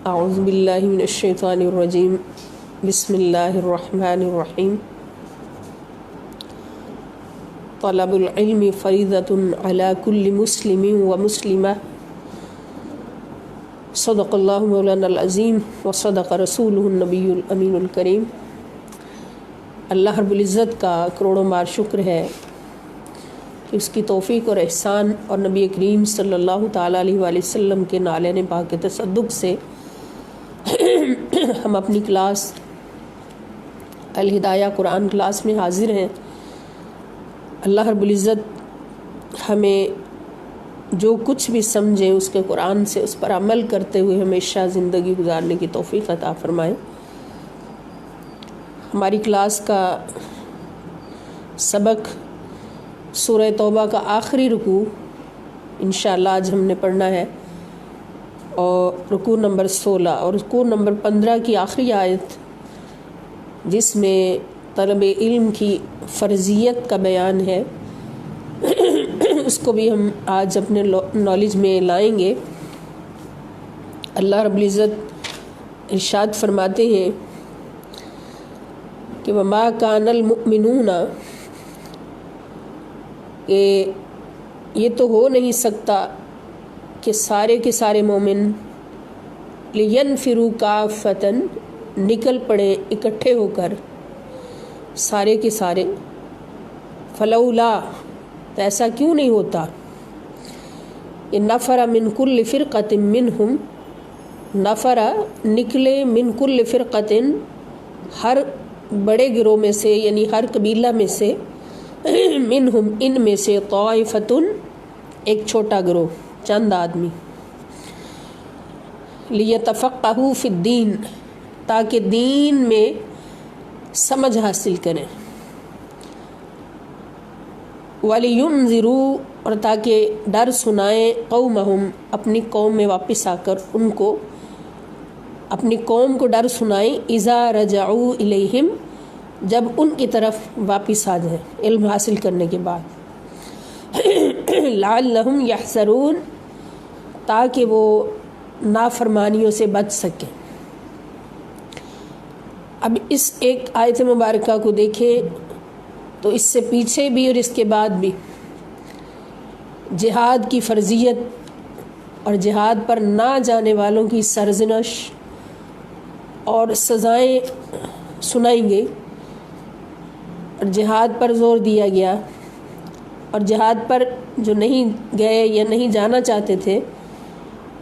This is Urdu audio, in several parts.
اعوذ باللہ من الشیطان الرجیم بسم اللہ الرحمن الرحیم طلب العلم فریضۃ علی کل مسلم و مسلمہ صدق اللہ مولانا العظیم و صدق رسولہ النبی الامین الکریم۔ اللہ رب العزت کا کروڑوں بار شکر ہے کہ اس کی توفیق اور احسان اور نبی کریم صلی اللہ تعالیٰ علیہ وآلہ وسلم کے نالین پاک کے تصدق سے ہم اپنی کلاس الہدایہ قرآن کلاس میں حاضر ہیں۔ اللہ رب العزت ہمیں جو کچھ بھی سمجھیں اس کے قرآن سے اس پر عمل کرتے ہوئے ہمیشہ زندگی گزارنے کی توفیق عطا فرمائے۔ ہماری کلاس کا سبق سورہ توبہ کا آخری رکوع انشاءاللہ آج ہم نے پڑھنا ہے، اور رکوع نمبر 16 اور رکوع نمبر 15 کی آخری آیت جس میں طلب علم کی فرضیت کا بیان ہے، اس کو بھی ہم آج اپنے نالج میں لائیں گے۔ اللہ رب العزت ارشاد فرماتے ہیں کہ وَمَا كَانَ الْمُؤْمِنُونَ، کہ یہ تو ہو نہیں سکتا کہ سارے کے سارے مومن لِيَنْفِرُوا كَافَّةً نکل پڑیں اکٹھے ہو کر، سارے کے سارے، فَلَوْلَا تو ایسا کیوں نہیں ہوتا، نَفَرَ مِن كُلِّ فِرْقَةٍ مِّنْهُمْ، نفر نکلے من کل فرقتن ہر بڑے گروہ میں سے، یعنی ہر قبیلہ میں سے، منہم ان میں سے، طائفتن ایک چھوٹا گروہ چند آدمی، لیتفقہوا فی الدین تاکہ دین میں سمجھ حاصل کریں، وَلِيُنذِرُوا اور تاکہ ڈر سنائیں، قومہم اپنی قوم میں واپس آ کر ان کو اپنی قوم کو ڈر سنائیں، اذا رجعوا الیہم جب ان کی طرف واپس آ جائیں علم حاصل کرنے کے بعد، لعلہم یحذرون تاکہ وہ نافرمانیوں سے بچ سکیں۔ اب اس ایک آیت مبارکہ کو دیکھیں تو اس سے پیچھے بھی اور اس کے بعد بھی جہاد کی فرضیت اور جہاد پر نہ جانے والوں کی سرزنش اور سزائیں سنائی گئی، اور جہاد پر زور دیا گیا، اور جہاد پر جو نہیں گئے یا نہیں جانا چاہتے تھے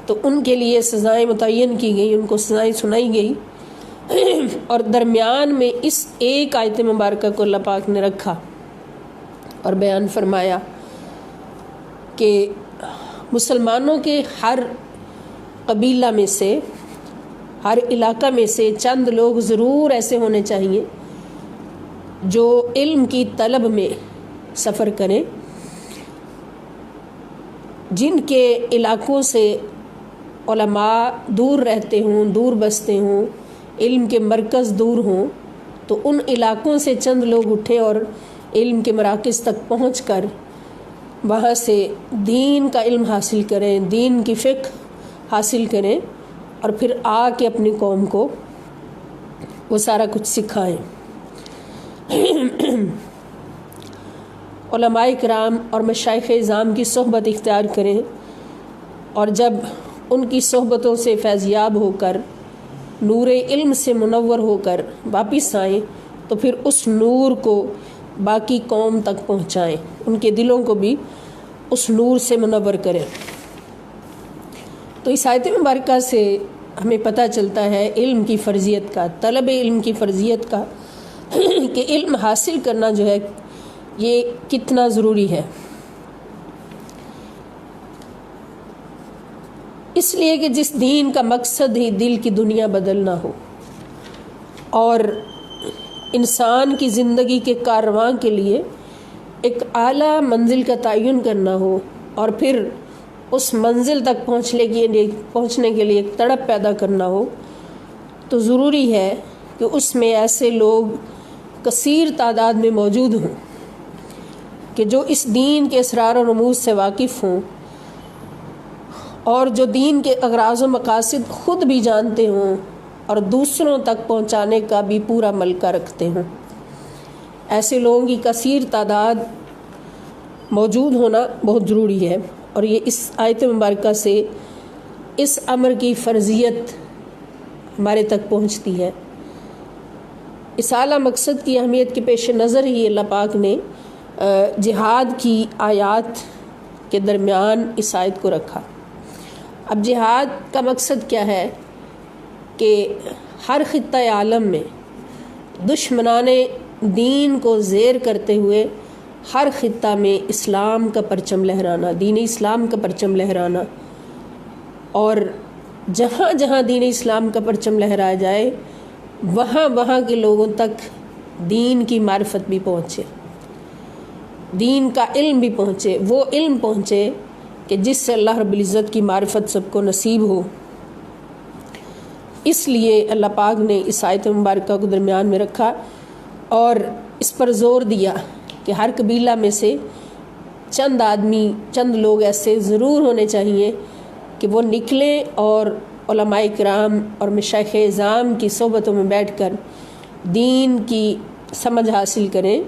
تو ان کے لیے سزائیں متعین کی گئی، ان کو سزائیں سنائی گئی، اور درمیان میں اس ایک آیت مبارکہ کو اللہ پاک نے رکھا اور بیان فرمایا کہ مسلمانوں کے ہر قبیلہ میں سے، ہر علاقہ میں سے چند لوگ ضرور ایسے ہونے چاہیے جو علم کی طلب میں سفر کریں، جن کے علاقوں سے علماء دور رہتے ہوں، دور بستے ہوں، علم کے مرکز دور ہوں، تو ان علاقوں سے چند لوگ اٹھیں اور علم کے مراکز تک پہنچ کر وہاں سے دین کا علم حاصل کریں، دین کی فقہ حاصل کریں، اور پھر آ کے اپنی قوم کو وہ سارا کچھ سکھائیں۔ علماء کرام اور مشائخ اعظام کی صحبت اختیار کریں، اور جب ان کی صحبتوں سے فیضیاب ہو کر نور علم سے منور ہو کر واپس آئیں تو پھر اس نور کو باقی قوم تک پہنچائیں، ان کے دلوں کو بھی اس نور سے منور کریں۔ تو اس آیت مبارکہ سے ہمیں پتہ چلتا ہے علم کی فرضیت کا، طلب علم کی فرضیت کا، کہ علم حاصل کرنا جو ہے یہ کتنا ضروری ہے، اس لیے کہ جس دین کا مقصد ہی دل کی دنیا بدلنا ہو اور انسان کی زندگی کے کارواں کے لیے ایک اعلیٰ منزل کا تعین کرنا ہو، اور پھر اس منزل تک پہنچنے کے لیے ایک تڑپ پیدا کرنا ہو، تو ضروری ہے کہ اس میں ایسے لوگ کثیر تعداد میں موجود ہوں کہ جو اس دین کے اسرار و رموز سے واقف ہوں، اور جو دین کے اغراض و مقاصد خود بھی جانتے ہوں اور دوسروں تک پہنچانے کا بھی پورا ملکہ رکھتے ہوں۔ ایسے لوگوں کی کثیر تعداد موجود ہونا بہت ضروری ہے، اور یہ اس آیت مبارکہ سے اس امر کی فرضیت ہمارے تک پہنچتی ہے۔ اس اعلیٰ مقصد کی اہمیت کے پیش نظر ہی اللہ پاک نے جہاد کی آیات کے درمیان اس آیت کو رکھا۔ اب جہاد کا مقصد کیا ہے کہ ہر خطہ عالم میں دشمنان دین کو زیر کرتے ہوئے ہر خطہ میں اسلام کا پرچم لہرانا، دین اسلام کا پرچم لہرانا، اور جہاں جہاں دین اسلام کا پرچم لہرایا جائے وہاں وہاں کے لوگوں تک دین کی معرفت بھی پہنچے، دین کا علم بھی پہنچے، وہ علم پہنچے کہ جس سے اللہ رب العزت کی معرفت سب کو نصیب ہو۔ اس لیے اللہ پاک نے اس آیت مبارکہ کو درمیان میں رکھا اور اس پر زور دیا کہ ہر قبیلہ میں سے چند آدمی، چند لوگ ایسے ضرور ہونے چاہیے کہ وہ نکلیں اور علماء کرام اور مشائخ اعظام کی صحبتوں میں بیٹھ کر دین کی سمجھ حاصل کریں،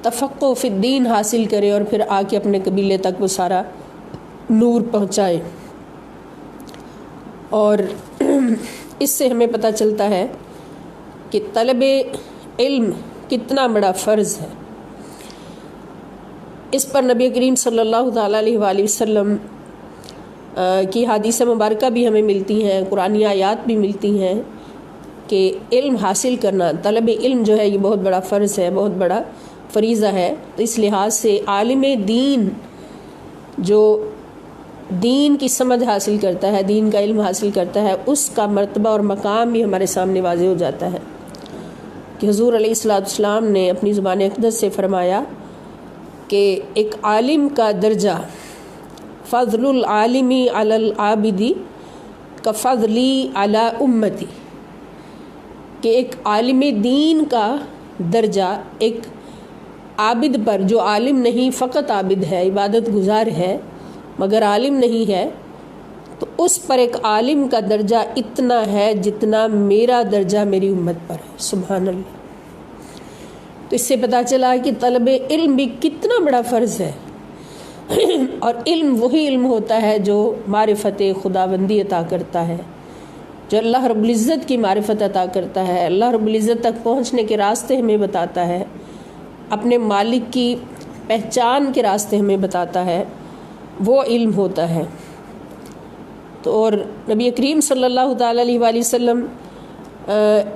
تفقہ فی الدین حاصل کریں، اور پھر آ کے اپنے قبیلے تک وہ سارا نور پہنچائیں۔ اور اس سے ہمیں پتہ چلتا ہے کہ طلب علم کتنا بڑا فرض ہے۔ اس پر نبی کریم صلی اللہ تعالیٰ علیہ وآلہ وسلم کی حدیث مبارکہ بھی ہمیں ملتی ہیں، قرآنی آیات بھی ملتی ہیں کہ علم حاصل کرنا، طلب علم جو ہے یہ بہت بڑا فرض ہے، بہت بڑا فریضہ ہے۔ تو اس لحاظ سے عالم دین جو دین کی سمجھ حاصل کرتا ہے، دین کا علم حاصل کرتا ہے، اس کا مرتبہ اور مقام بھی ہمارے سامنے واضح ہو جاتا ہے کہ حضور علیہ السلام نے اپنی زبان اقدس سے فرمایا کہ ایک عالم کا درجہ فضل العالمی علی العابدی کفضلی علی امتی، کہ ایک عالم دین کا درجہ ایک عابد پر، جو عالم نہیں فقط عابد ہے، عبادت گزار ہے مگر عالم نہیں ہے، تو اس پر ایک عالم کا درجہ اتنا ہے جتنا میرا درجہ میری امت پر ہے۔ سبحان اللہ۔ تو اس سے پتہ چلا کہ طلب علم بھی کتنا بڑا فرض ہے، اور علم وہی علم ہوتا ہے جو معرفت خداوندی عطا کرتا ہے، جو اللہ رب العزت کی معرفت عطا کرتا ہے، اللہ رب العزت تک پہنچنے کے راستے ہمیں بتاتا ہے، اپنے مالک کی پہچان کے راستے ہمیں بتاتا ہے، وہ علم ہوتا ہے۔ تو اور نبی کریم صلی اللہ تعالیٰ علیہ وآلہ وسلم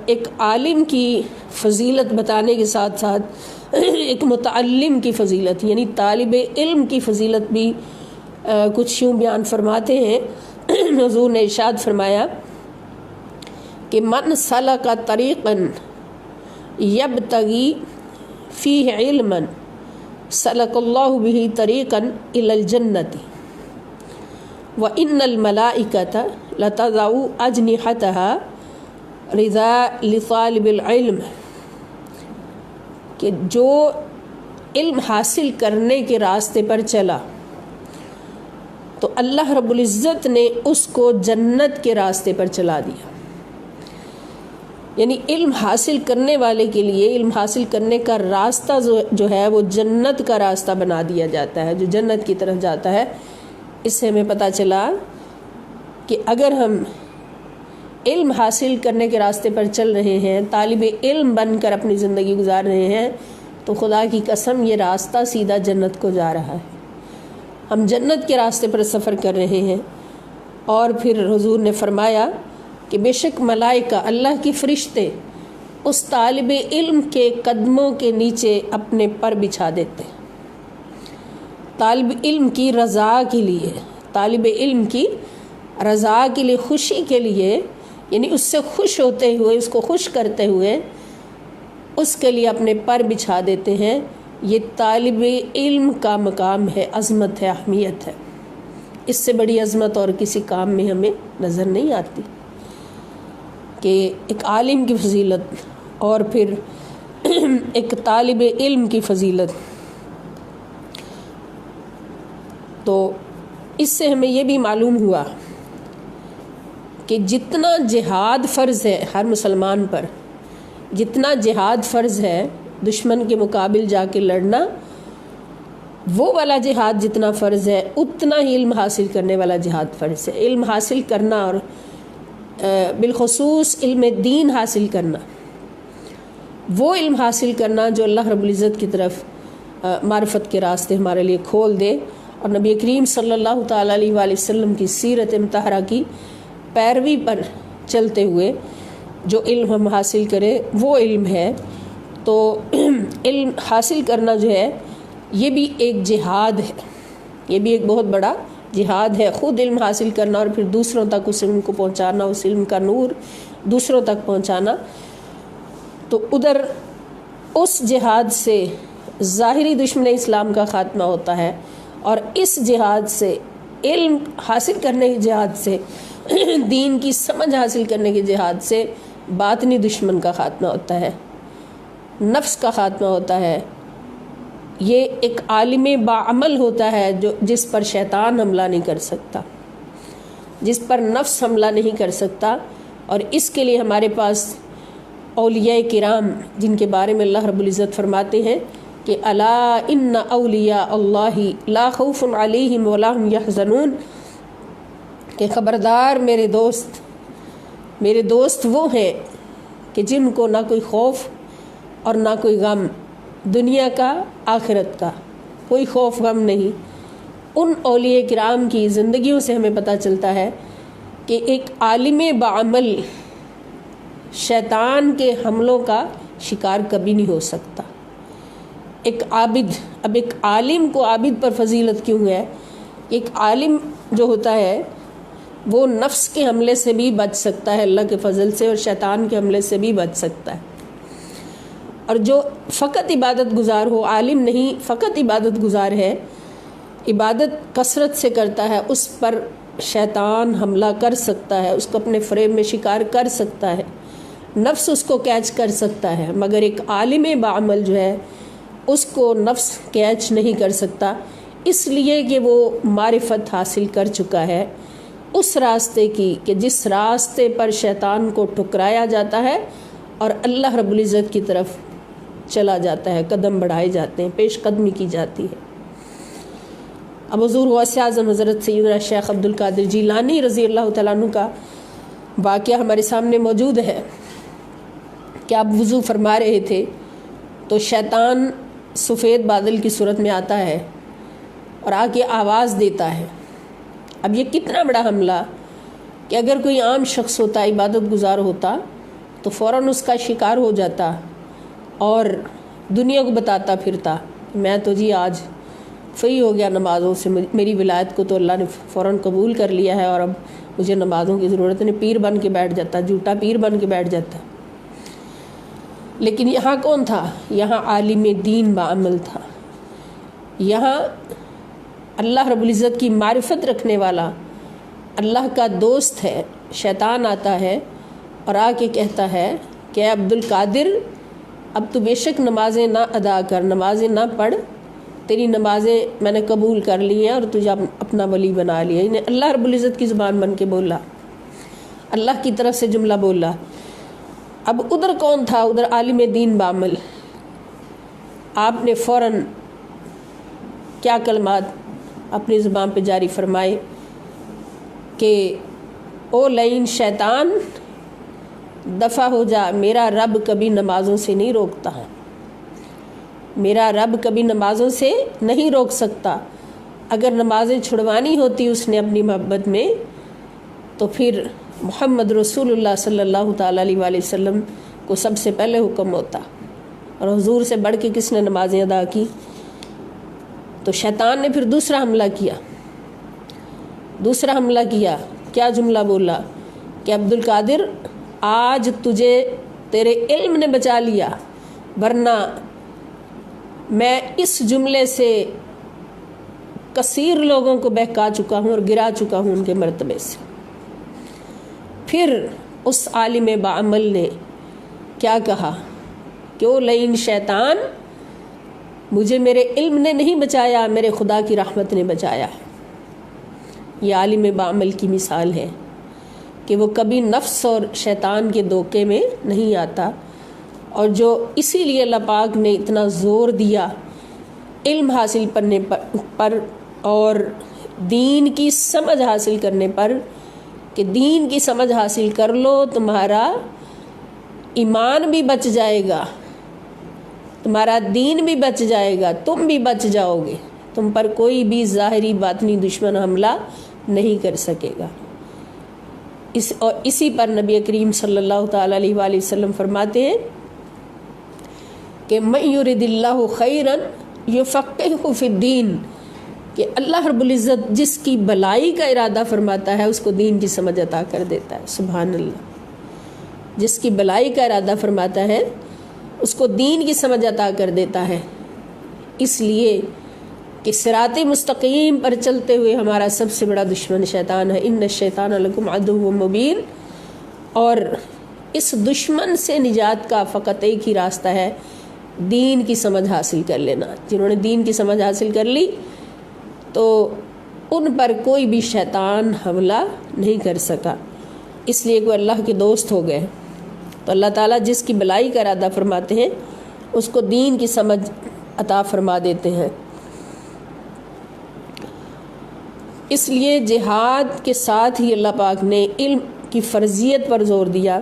ایک عالم کی فضیلت بتانے کے ساتھ ساتھ ایک متعلم کی فضیلت یعنی طالب علم کی فضیلت بھی کچھ یوں بیان فرماتے ہیں۔ حضور نے ارشاد فرمایا کہ من سلک طریقا یبتغی فیہ علما سلک اللہ بہ طریقا الی الجنۃ وَإِنَّ الْمَلَائِكَةَ لَتَضَعُ أَجْنِحَتَهَا رِضَاءً لِطَالِبِ الْعِلْمِ، کہ جو علم حاصل کرنے کے راستے پر چلا تو اللہ رب العزت نے اس کو جنت کے راستے پر چلا دیا۔ یعنی علم حاصل کرنے والے کے لیے علم حاصل کرنے کا راستہ جو ہے وہ جنت کا راستہ بنا دیا جاتا ہے، جو جنت کی طرف جاتا ہے۔ اس سے ہمیں پتہ چلا کہ اگر ہم علم حاصل کرنے کے راستے پر چل رہے ہیں، طالب علم بن کر اپنی زندگی گزار رہے ہیں، تو خدا کی قسم یہ راستہ سیدھا جنت کو جا رہا ہے، ہم جنت کے راستے پر سفر کر رہے ہیں۔ اور پھر حضور نے فرمایا کہ بے شک ملائکہ، اللہ کی فرشتے اس طالب علم کے قدموں کے نیچے اپنے پر بچھا دیتے ہیں، طالب علم کی رضا کے لیے، طالب علم کی رضا کے لیے، خوشی کے لیے، یعنی اس سے خوش ہوتے ہوئے، اس کو خوش کرتے ہوئے اس کے لیے اپنے پر بچھا دیتے ہیں۔ یہ طالب علم کا مقام ہے، عظمت ہے، اہمیت ہے۔ اس سے بڑی عظمت اور کسی کام میں ہمیں نظر نہیں آتی کہ ایک عالم کی فضیلت اور پھر ایک طالب علم کی فضیلت۔ تو اس سے ہمیں یہ بھی معلوم ہوا کہ جتنا جہاد فرض ہے ہر مسلمان پر، جتنا جہاد فرض ہے دشمن کے مقابل جا کے لڑنا، وہ والا جہاد جتنا فرض ہے اتنا ہی علم حاصل کرنے والا جہاد فرض ہے۔ علم حاصل کرنا اور بالخصوص علم دین حاصل کرنا، وہ علم حاصل کرنا جو اللہ رب العزت کی طرف معرفت کے راستے ہمارے لیے کھول دے، اور نبی کریم صلی اللہ تعالیٰ علیہ وآلہ وسلم کی سیرت مطہرہ کی پیروی پر چلتے ہوئے جو علم ہم حاصل کریں وہ علم ہے۔ تو علم حاصل کرنا جو ہے یہ بھی ایک جہاد ہے، یہ بھی ایک بہت بڑا جہاد ہے، خود علم حاصل کرنا اور پھر دوسروں تک اس علم کو پہنچانا، اس علم کا نور دوسروں تک پہنچانا۔ تو ادھر اس جہاد سے ظاہری دشمن اسلام کا خاتمہ ہوتا ہے، اور اس جہاد سے، علم حاصل کرنے کے جہاد سے، دین کی سمجھ حاصل کرنے کے جہاد سے باطنی دشمن کا خاتمہ ہوتا ہے، نفس کا خاتمہ ہوتا ہے۔ یہ ایک عالم باعمل ہوتا ہے جس پر شیطان حملہ نہیں کر سکتا، جس پر نفس حملہ نہیں کر سکتا، اور اس کے لیے ہمارے پاس اولیاء کرام جن کے بارے میں اللہ رب العزت فرماتے ہیں کہ الا ان اولیاء اللہ لا خوف علیہم ولا هم یحزنون، کہ خبردار میرے دوست وہ ہیں کہ جن کو نہ کوئی خوف اور نہ کوئی غم، دنیا کا آخرت کا کوئی خوف غم نہیں۔ ان اولیاء کرام کی زندگیوں سے ہمیں پتہ چلتا ہے کہ ایک عالم بعمل شیطان کے حملوں کا شکار کبھی نہیں ہو سکتا۔ ایک عابد، اب ایک عالم کو عابد پر فضیلت کیوں ہے؟ ایک عالم جو ہوتا ہے وہ نفس کے حملے سے بھی بچ سکتا ہے اللہ کے فضل سے، اور شیطان کے حملے سے بھی بچ سکتا ہے۔ اور جو فقط عبادت گزار ہو، عالم نہیں فقط عبادت گزار ہے، عبادت کثرت سے کرتا ہے، اس پر شیطان حملہ کر سکتا ہے، اس کو اپنے فریب میں شکار کر سکتا ہے، نفس اس کو کیچ کر سکتا ہے، مگر ایک عالم بعمل جو ہے اس کو نفس کیچ نہیں کر سکتا، اس لیے کہ وہ معرفت حاصل کر چکا ہے اس راستے کی کہ جس راستے پر شیطان کو ٹھکرایا جاتا ہے اور اللہ رب العزت کی طرف چلا جاتا ہے، قدم بڑھائے جاتے ہیں، پیش قدمی کی جاتی ہے۔ اب حضور غوث اعظم حضرت سیدنا شیخ عبد القادر جیلانی رضی اللہ تعالیٰ عنہ کا واقعہ ہمارے سامنے موجود ہے کہ آپ وضو فرما رہے تھے تو شیطان سفید بادل کی صورت میں آتا ہے اور آ کے آواز دیتا ہے۔ اب یہ کتنا بڑا حملہ کہ اگر کوئی عام شخص ہوتا، عبادت گزار ہوتا تو فوراً اس کا شکار ہو جاتا اور دنیا کو بتاتا پھرتا میں تو جی آج فری ہو گیا نمازوں سے، میری ولایت کو تو اللہ نے فوراً قبول کر لیا ہے اور اب مجھے نمازوں کی ضرورت نہیں، پیر بن کے بیٹھ جاتا، جھوٹا پیر بن کے بیٹھ جاتا۔ لیکن یہاں کون تھا؟ یہاں عالم دین بعمل تھا، یہاں اللہ رب العزت کی معرفت رکھنے والا اللہ کا دوست ہے۔ شیطان آتا ہے اور آ کے کہتا ہے کہ اے عبد القادر، اب تو بے شک نمازیں نہ ادا کر، نمازیں نہ پڑھ، تیری نمازیں میں نے قبول کر لی ہیں اور تجھے اپنا ولی بنا لیا۔ انہیں اللہ رب العزت کی زبان بن کے بولا، اللہ کی طرف سے جملہ بولا۔ اب ادھر کون تھا؟ ادھر عالم دین بعمل۔ آپ نے فوراً کیا کلمات اپنی زبان پہ جاری فرمائے کہ او لعین شیطان دفع ہو جا، میرا رب کبھی نمازوں سے نہیں روکتا، میرا رب کبھی نمازوں سے نہیں روک سکتا۔ اگر نمازیں چھڑوانی ہوتی اس نے اپنی محبت میں تو پھر محمد رسول اللہ صلی اللہ تعالیٰ علیہ وآلہ وسلم کو سب سے پہلے حکم ہوتا، اور حضور سے بڑھ کے کس نے نمازیں ادا کی؟ تو شیطان نے پھر دوسرا حملہ کیا، کیا جملہ بولا کہ عبد القادر آج تجھے تیرے علم نے بچا لیا، ورنہ میں اس جملے سے کثیر لوگوں کو بہکا چکا ہوں اور گرا چکا ہوں ان کے مرتبے سے۔ پھر اس عالم بعمل نے کیا کہا کہ او لعین شیطان، مجھے میرے علم نے نہیں بچایا، میرے خدا کی رحمت نے بچایا ہے۔ یہ عالم بعمل کی مثال ہے کہ وہ کبھی نفس اور شیطان کے دھوکے میں نہیں آتا، اور جو اسی لیے اللہ پاک نے اتنا زور دیا علم حاصل کرنے پر اور دین کی سمجھ حاصل کرنے پر کہ دین کی سمجھ حاصل کر لو، تمہارا ایمان بھی بچ جائے گا، تمہارا دین بھی بچ جائے گا، تم بھی بچ جاؤ گے، تم پر کوئی بھی ظاہری باطنی دشمن حملہ نہیں کر سکے گا۔ اور اسی پر نبی کریم صلی اللہ تعالی علیہ وآلہ وسلم فرماتے ہیں کہ من یرد اللہ خیرا یفقہہ فی الدین، کہ اللہ رب العزت جس کی بھلائی کا ارادہ فرماتا ہے اس کو دین کی سمجھ عطا کر دیتا ہے۔ سبحان اللہ، جس کی بھلائی کا ارادہ فرماتا ہے اس کو دین کی سمجھ عطا کر دیتا ہے، اس لیے کہ صراط مستقیم پر چلتے ہوئے ہمارا سب سے بڑا دشمن شیطان ہے۔ ان الشیطان لکم عدو مبین، اور اس دشمن سے نجات کا فقط ایک ہی راستہ ہے، دین کی سمجھ حاصل کر لینا۔ جنہوں نے دین کی سمجھ حاصل کر لی تو ان پر کوئی بھی شیطان حملہ نہیں کر سکا، اس لیے وہ اللہ کے دوست ہو گئے۔ تو اللہ تعالیٰ جس کی بھلائی کا ارادہ فرماتے ہیں اس کو دین کی سمجھ عطا فرما دیتے ہیں۔ اس لیے جہاد کے ساتھ ہی اللہ پاک نے علم کی فرضیت پر زور دیا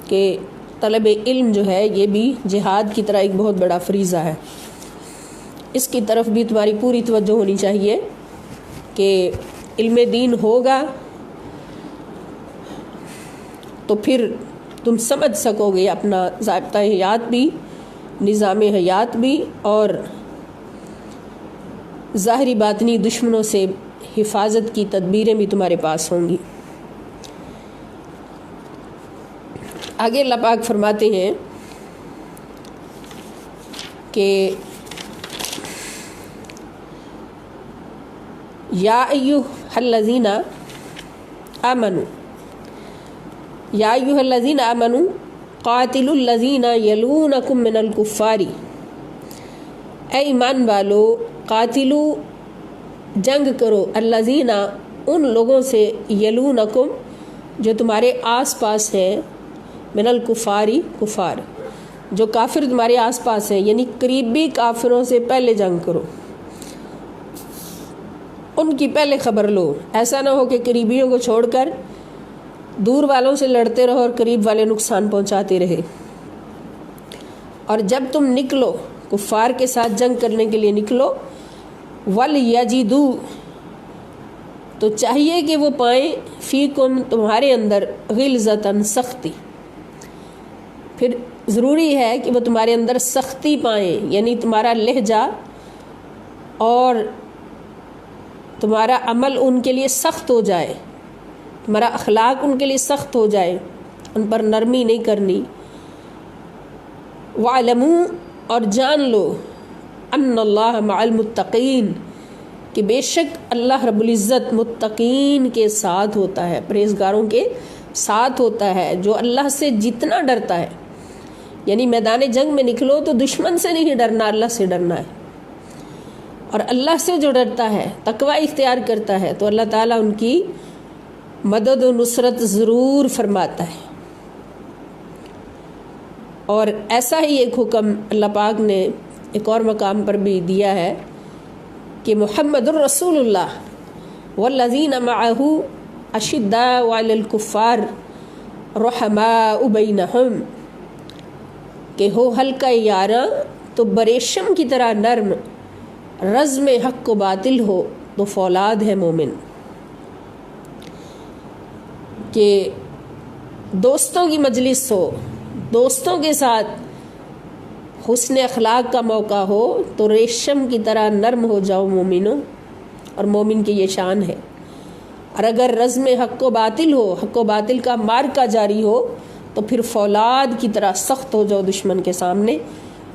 کہ طلب علم جو ہے یہ بھی جہاد کی طرح ایک بہت بڑا فریضہ ہے۔ اس کی طرف بھی تمہاری پوری توجہ ہونی چاہیے کہ علم دین ہوگا تو پھر تم سمجھ سکو گے اپنا ضابطہ حیات بھی، نظام حیات بھی، اور ظاہری باطنی دشمنوں سے حفاظت کی تدبیریں بھی تمہارے پاس ہوں گی۔ آگے اللہ پاک فرماتے ہیں کہ یا ایھا الذین آمنوا، یا ایھا الذین آمنوا قاتلوا الذین یلونکم من الکفار، اے ایمان والو قاتلو جنگ کرو، الذین ان لوگوں سے، یلونکم جو تمہارے آس پاس ہیں، من الکفاری کفار جو کافر تمہارے آس پاس ہیں، یعنی قریبی کافروں سے پہلے جنگ کرو، ان کی پہلے خبر لو۔ ایسا نہ ہو کہ قریبیوں کو چھوڑ کر دور والوں سے لڑتے رہو اور قریب والے نقصان پہنچاتے رہے۔ اور جب تم نکلو کفار کے ساتھ جنگ کرنے کے لیے نکلو، وَلْيَجِدُوا تو چاہیے کہ وہ پائیں، فیکم تمہارے اندر، غلظتاً سختی، پھر ضروری ہے کہ وہ تمہارے اندر سختی پائیں، یعنی تمہارا لہجہ اور تمہارا عمل ان کے لیے سخت ہو جائے، تمہارا اخلاق ان کے لیے سخت ہو جائے، ان پر نرمی نہیں کرنی۔ وَاعْلَمُوا اور جان لو، ان اللہ مع المتقین کہ بے شک اللہ رب العزت متقین کے ساتھ ہوتا ہے، پرہیزگاروں کے ساتھ ہوتا ہے، جو اللہ سے جتنا ڈرتا ہے۔ یعنی میدان جنگ میں نکلو تو دشمن سے نہیں ڈرنا، اللہ سے ڈرنا ہے، اور اللہ سے جو ڈرتا ہے، تقوی اختیار کرتا ہے، تو اللہ تعالیٰ ان کی مدد و نصرت ضرور فرماتا ہے۔ اور ایسا ہی ایک حکم اللہ پاک نے ایک اور مقام پر بھی دیا ہے کہ محمد الرسول اللہ والذین معہ اشداء علی الکفار رحماء بینہم، کہ ہو حلقہ یاراں تو بریشم کی طرح نرم، رزم حق و باطل ہو تو فولاد ہے مومن۔ کہ دوستوں کی مجلس ہو، دوستوں کے ساتھ حسن اخلاق کا موقع ہو تو ریشم کی طرح نرم ہو جاؤ مومنوں، اور مومن کی یہ شان ہے۔ اور اگر رزم حق و باطل ہو، حق و باطل کا معرکہ جاری ہو، تو پھر فولاد کی طرح سخت ہو جاؤ دشمن کے سامنے،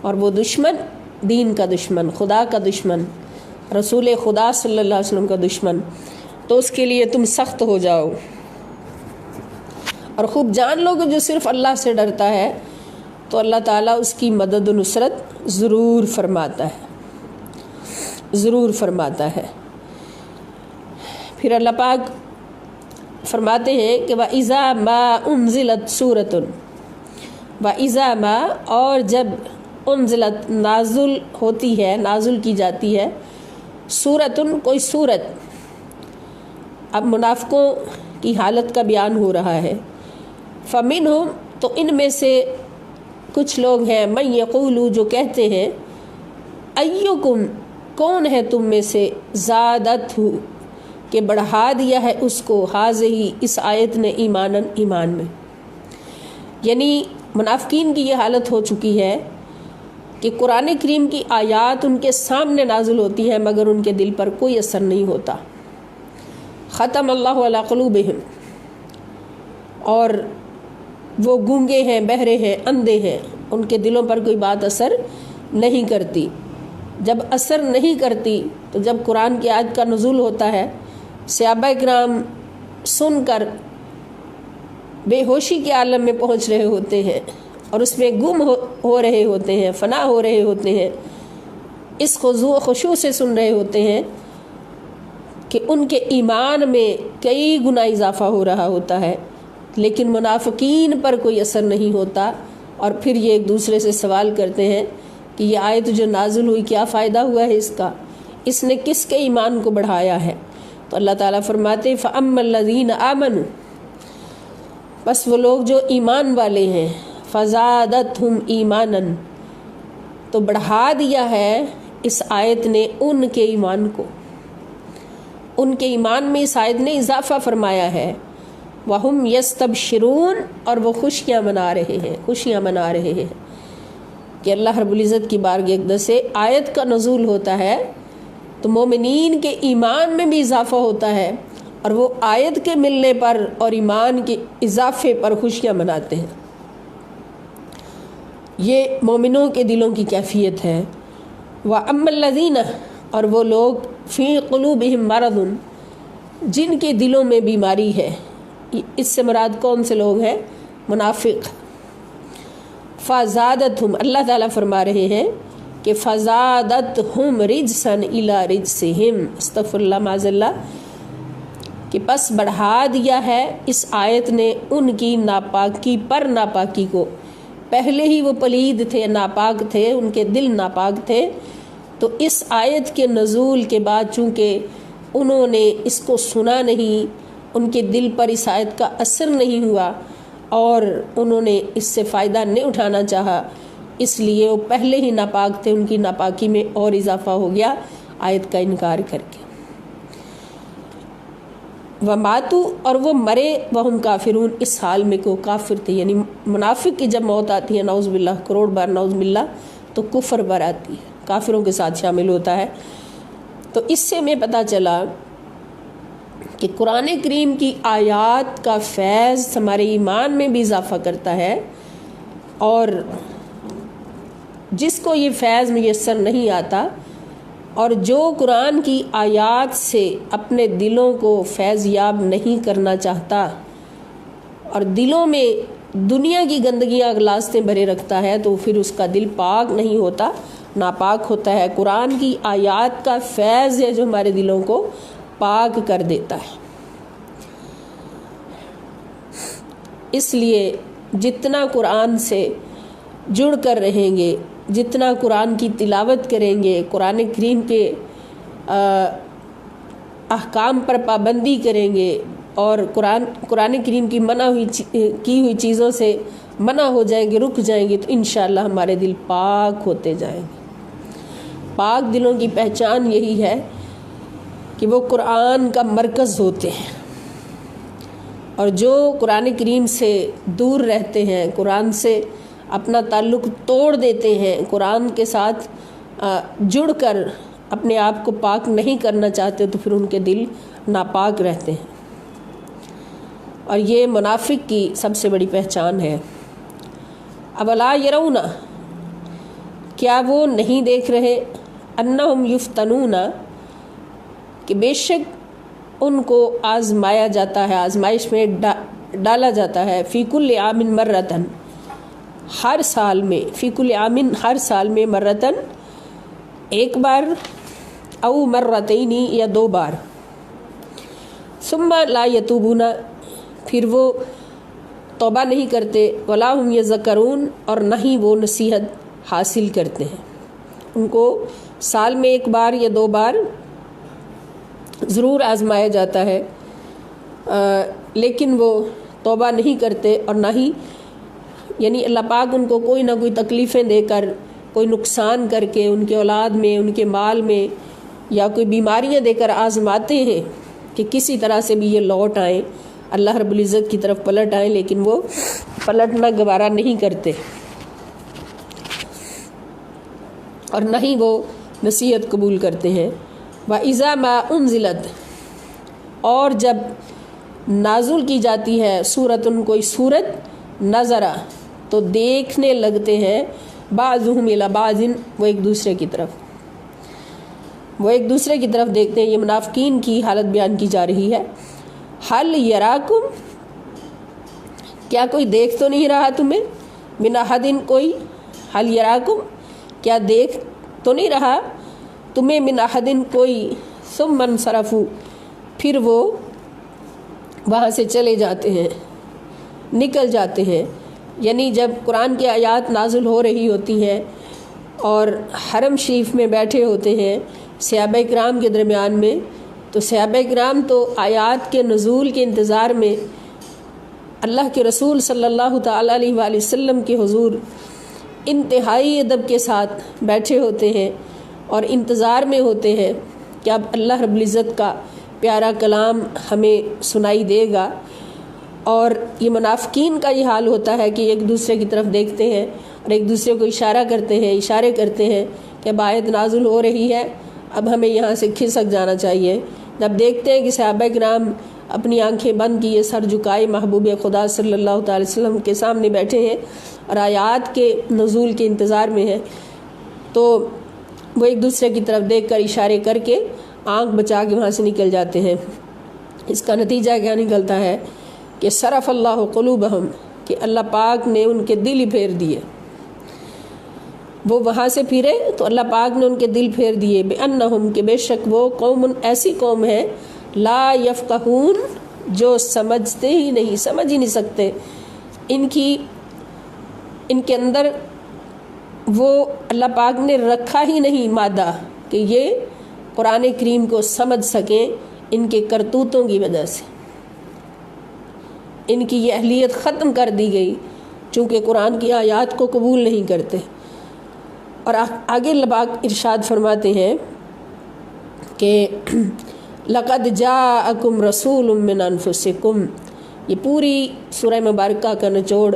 اور وہ دشمن دین کا دشمن، خدا کا دشمن، رسول خدا صلی اللہ علیہ وسلم کا دشمن، تو اس کے لیے تم سخت ہو جاؤ۔ اور خوب جان لو کہ جو صرف اللہ سے ڈرتا ہے تو اللہ تعالیٰ اس کی مدد و نصرت ضرور فرماتا ہے، ضرور فرماتا ہے۔ پھر اللہ پاک فرماتے ہیں کہ وَإِذَا مَا أُنزِلَتْ سُورَةٌ وَإِذَا مَا اور جب انزلت نازل ہوتی ہے، نازل کی جاتی ہے، سورتن کوئی سورت. اب منافقوں کی حالت کا بیان ہو رہا ہے. فمنہم تو ان میں سے کچھ لوگ ہیں من یقول جو کہتے ہیں ایکم کون ہے تم میں سے زادت ہو کہ بڑھا دیا ہے اس کو حاضی اس آیت نے ایمان میں. یعنی منافقین کی یہ حالت ہو چکی ہے کہ قرآن کریم کی آیات ان کے سامنے نازل ہوتی ہیں مگر ان کے دل پر کوئی اثر نہیں ہوتا. ختم اللہ علی قلوبہم، اور وہ گونگے ہیں، بہرے ہیں، اندھے ہیں، ان کے دلوں پر کوئی بات اثر نہیں کرتی. جب اثر نہیں کرتی تو جب قرآن کی آیت کا نزول ہوتا ہے صحابہ کرام سن کر بے ہوشی کے عالم میں پہنچ رہے ہوتے ہیں اور اس میں گم ہو رہے ہوتے ہیں، فنا ہو رہے ہوتے ہیں، اس خضوع و خشوع سے سن رہے ہوتے ہیں کہ ان کے ایمان میں کئی گنا اضافہ ہو رہا ہوتا ہے، لیکن منافقین پر کوئی اثر نہیں ہوتا. اور پھر یہ ایک دوسرے سے سوال کرتے ہیں کہ یہ آیت جو نازل ہوئی کیا فائدہ ہوا ہے اس کا، اس نے کس کے ایمان کو بڑھایا ہے. تو اللہ تعالیٰ فرماتے فَأَمَّا الَّذِينَ آمَنُوا، بس وہ لوگ جو ایمان والے ہیں، فَزَادَتْهُمْ ایمانًا تو بڑھا دیا ہے اس آیت نے ان کے ایمان کو، ان کے ایمان میں اس آیت نے اضافہ فرمایا ہے. وَهُمْ يَسْتَبْشِرُونَ اور وہ خوشیاں منا رہے ہیں کہ اللہ رب العزت کی بارگاہ اقدس سے آیت کا نزول ہوتا ہے تو مومنین کے ایمان میں بھی اضافہ ہوتا ہے، اور وہ آیت کے ملنے پر اور ایمان کے اضافے پر خوشیاں مناتے ہیں. یہ مومنوں کے دلوں کی کیفیت ہے. وَأَمَّا الَّذِينَ اور وہ لوگ فِي قُلُوبِهِم مَرَضٌ جن کے دلوں میں بیماری ہے، اس سے مراد کون سے لوگ ہیں؟ منافق. فَزَادَتْهُمْ اللہ تعالیٰ فرما رہے ہیں کہ فَزَادَتْهُمْ رِجْسًا إِلَىٰ رِجْسِهِمْ استغفر اللہ معاذ اللہ، کہ پس بڑھا دیا ہے اس آیت نے ان کی ناپاکی پر ناپاکی کو. پہلے ہی وہ پلید تھے، ناپاک تھے، ان کے دل ناپاک تھے، تو اس آیت کے نزول کے بعد چونکہ انہوں نے اس کو سنا نہیں، ان کے دل پر اس آیت کا اثر نہیں ہوا اور انہوں نے اس سے فائدہ نہیں اٹھانا چاہا، اس لیے وہ پہلے ہی ناپاک تھے، ان کی ناپاکی میں اور اضافہ ہو گیا آیت کا انکار کر کے. وَمَاتُوا اور وہ مرے وَهُمْ کافرون اس حال میں کہ وہ کافر تھے. یعنی منافق کی جب موت آتی ہے نعوذ باللہ، کروڑ بار نعوذ باللہ، تو کفر بر آتی ہے، کافروں کے ساتھ شامل ہوتا ہے. تو اس سے ہمیں پتہ چلا کہ قرآن کریم کی آیات کا فیض ہمارے ایمان میں بھی اضافہ کرتا ہے، اور جس کو یہ فیض میسر نہیں آتا اور جو قرآن کی آیات سے اپنے دلوں کو فیض یاب نہیں کرنا چاہتا اور دلوں میں دنیا کی گندگیاں اغلاستیں بھرے رکھتا ہے، تو پھر اس کا دل پاک نہیں ہوتا، ناپاک ہوتا ہے. قرآن کی آیات کا فیض ہے جو ہمارے دلوں کو پاک کر دیتا ہے. اس لیے جتنا قرآن سے جڑ کر رہیں گے، جتنا قرآن کی تلاوت کریں گے، قرآن کریم کے احکام پر پابندی کریں گے اور قرآن کریم کی کی ہوئی چیزوں سے منع ہو جائیں گے، رک جائیں گے، تو انشاءاللہ ہمارے دل پاک ہوتے جائیں گے. پاک دلوں کی پہچان یہی ہے کہ وہ قرآن کا مرکز ہوتے ہیں، اور جو قرآن کریم سے دور رہتے ہیں، قرآن سے اپنا تعلق توڑ دیتے ہیں، قرآن کے ساتھ جڑ کر اپنے آپ کو پاک نہیں کرنا چاہتے، تو پھر ان کے دل ناپاک رہتے ہیں. اور یہ منافق کی سب سے بڑی پہچان ہے. اولا یرون کیا وہ نہیں دیکھ رہے، انہم یفتنون کہ بے شک ان کو آزمایا جاتا ہے، آزمائش میں ڈالا جاتا ہے، فی کل عام مرتن ہر سال میں، فی کل عام ہر سال میں، مرتن ایک بار، او مرتین یا دو بار. ثم لا یتوبون، پھر وہ توبہ نہیں کرتے، ولا ہم یذکرون، اور نہ ہی وہ نصیحت حاصل کرتے ہیں۔ ان کو سال میں ایک بار یا 2 بار ضرور آزمایا جاتا ہے، لیکن وہ توبہ نہیں کرتے، اور نہ ہی یعنی اللہ پاک ان کو کوئی نہ کوئی تکلیفیں دے کر، کوئی نقصان کر کے ان کے اولاد میں، ان کے مال میں، یا کوئی بیماریاں دے کر آزماتے ہیں کہ کسی طرح سے بھی یہ لوٹ آئیں، اللہ رب العزت کی طرف پلٹ آئیں، لیکن وہ پلٹنا گوارا نہیں کرتے، اور نہ ہی وہ نصیحت قبول کرتے ہیں۔ وَإِذَا مَا أُنزِلَتْ، اور جب نازل کی جاتی ہے سورتن، کوئی سورت، نظرا، تو دیکھنے لگتے ہیں، بعضهم الی بعض، وہ ایک دوسرے کی طرف، وہ ایک دوسرے کی طرف دیکھتے ہیں۔ یہ منافقین کی حالت بیان کی جا رہی ہے۔ حل یراکم، کیا کوئی دیکھ تو نہیں رہا تمہیں، من احدن، کوئی، حل یراکم، کیا دیکھ تو نہیں رہا تمہیں، من احدن، کوئی، ثم انصرفوا، پھر وہ وہاں سے چلے جاتے ہیں، نکل جاتے ہیں۔ یعنی جب قرآن کی آیات نازل ہو رہی ہوتی ہیں اور حرم شریف میں بیٹھے ہوتے ہیں صحابہ کرام کے درمیان میں، تو صحابہ کرام تو آیات کے نزول کے انتظار میں اللہ کے رسول صلی اللہ تعالیٰ علیہ وآلہ وسلم کے حضور انتہائی ادب کے ساتھ بیٹھے ہوتے ہیں اور انتظار میں ہوتے ہیں کہ اب اللہ رب العزت کا پیارا کلام ہمیں سنائی دے گا۔ اور یہ منافقین کا یہ حال ہوتا ہے کہ ایک دوسرے کی طرف دیکھتے ہیں اور ایک دوسرے کو اشارہ کرتے ہیں کہ اب آیت نازل ہو رہی ہے، اب ہمیں یہاں سے کھسک جانا چاہیے۔ جب دیکھتے ہیں کہ صحابہ کرام اپنی آنکھیں بند کیے، سر جھکائے، محبوب خدا صلی اللہ تعالی وسلم کے سامنے بیٹھے ہیں اور آیات کے نزول کے انتظار میں ہیں، تو وہ ایک دوسرے کی طرف دیکھ کر اشارے کر کے آنکھ بچا کے وہاں سے نکل جاتے ہیں۔ اس کا نتیجہ کیا نکلتا ہے کہ صرف اللہ قلوبہم، کہ اللہ پاک نے ان کے دل ہی پھیر دیے، وہ وہاں سے پھرے تو اللہ پاک نے ان کے دل پھیر دیے، بأنہم، کہ بے شک وہ قوم، ایسی قوم ہے، لا یفقہون، جو سمجھتے ہی نہیں، سمجھ ہی نہیں سکتے، ان کے اندر وہ اللہ پاک نے رکھا ہی نہیں مادہ کہ یہ قرآن کریم کو سمجھ سکیں، ان کے کرتوتوں کی وجہ سے ان کی یہ اہلیت ختم کر دی گئی، چونکہ قرآن کی آیات کو قبول نہیں کرتے۔ اور آگے اللہ پاک ارشاد فرماتے ہیں کہ لقد جاءکم رسول من انفسکم، یہ پوری سورہ مبارکہ کا نچوڑ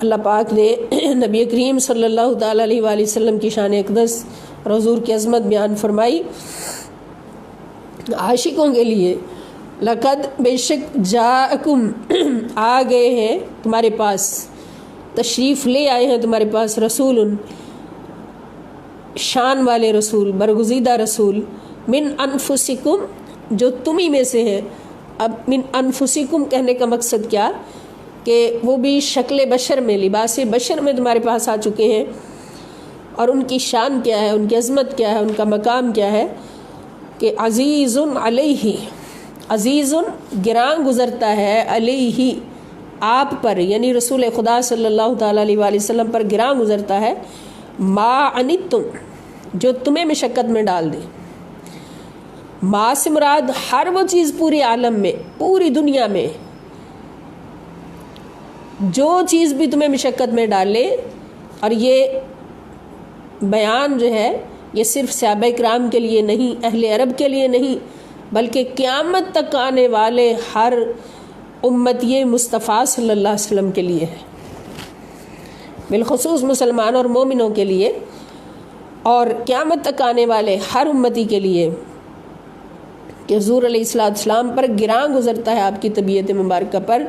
اللہ پاک نے نبی کریم صلی اللہ تعالیٰ علیہ وآلہ وسلم کی شان اقدس اور حضور کی عظمت بیان فرمائی عاشقوں کے لیے۔ لقد، بے شک، جاءکم، آ گئے ہیں تمہارے پاس، تشریف لے آئے ہیں تمہارے پاس، رسول، شان والے رسول، برگزیدہ رسول، من انفسکم، جو تمہیں میں سے ہیں۔ اب من انفسکم کہنے کا مقصد کیا کہ وہ بھی شکل بشر میں، لباس بشر میں تمہارے پاس آ چکے ہیں، اور ان کی شان کیا ہے، ان کی عظمت کیا ہے، ان کا مقام کیا ہے کہ عزیز علیہ، عزیز گراں گزرتا ہے، علیہ، آپ پر، یعنی رسول خدا صلی اللہ تعالیٰ علیہ وآلہ وسلم پر گراں گزرتا ہے، ما عنتم، جو تمہیں مشقت میں ڈال دے۔ ما سے مراد ہر وہ چیز پوری عالم میں، پوری دنیا میں جو چیز بھی تمہیں مشقت میں ڈالے۔ اور یہ بیان جو ہے یہ صرف صحابہ کرام کے لیے نہیں، اہل عرب کے لیے نہیں، بلکہ قیامت تک آنے والے ہر امتی مصطفیٰ صلی اللہ علیہ وسلم کے لیے ہے، بالخصوص مسلمان اور مومنوں کے لیے، اور قیامت تک آنے والے ہر امتی کے لیے کہ حضور علیہ السلام پر گراں گزرتا ہے آپ کی طبیعت مبارکہ پر،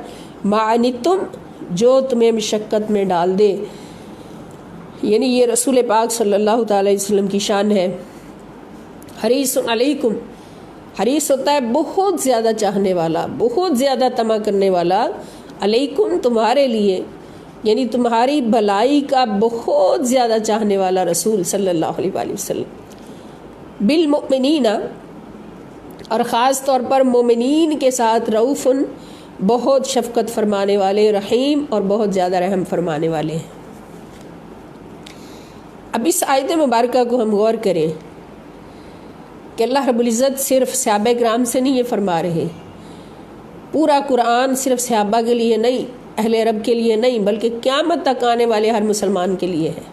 ما عنتم، جو تمہیں مشقت میں ڈال دے۔ یعنی یہ رسول پاک صلی اللہ تعالی وسلم کی شان ہے۔ حریص علیکم، حریص ہوتا ہے بہت زیادہ چاہنے والا، بہت زیادہ طمع کرنے والا، علیکم، تمہارے لیے، یعنی تمہاری بھلائی کا بہت زیادہ چاہنے والا رسول صلی اللہ علیہ وآلہ وسلم۔ بالمؤمنین، اور خاص طور پر مومنین کے ساتھ رؤوفن، بہت شفقت فرمانے والے، رحیم اور بہت زیادہ رحم فرمانے والے ہیں۔ اب اس آیت مبارکہ کو ہم غور کریں کہ اللہ رب العزت صرف صحابہ کرام سے نہیں یہ فرما رہے، پورا قرآن صرف صحابہ کے لیے نہیں، اہل عرب کے لیے نہیں، بلکہ قیامت تک آنے والے ہر مسلمان کے لیے ہے،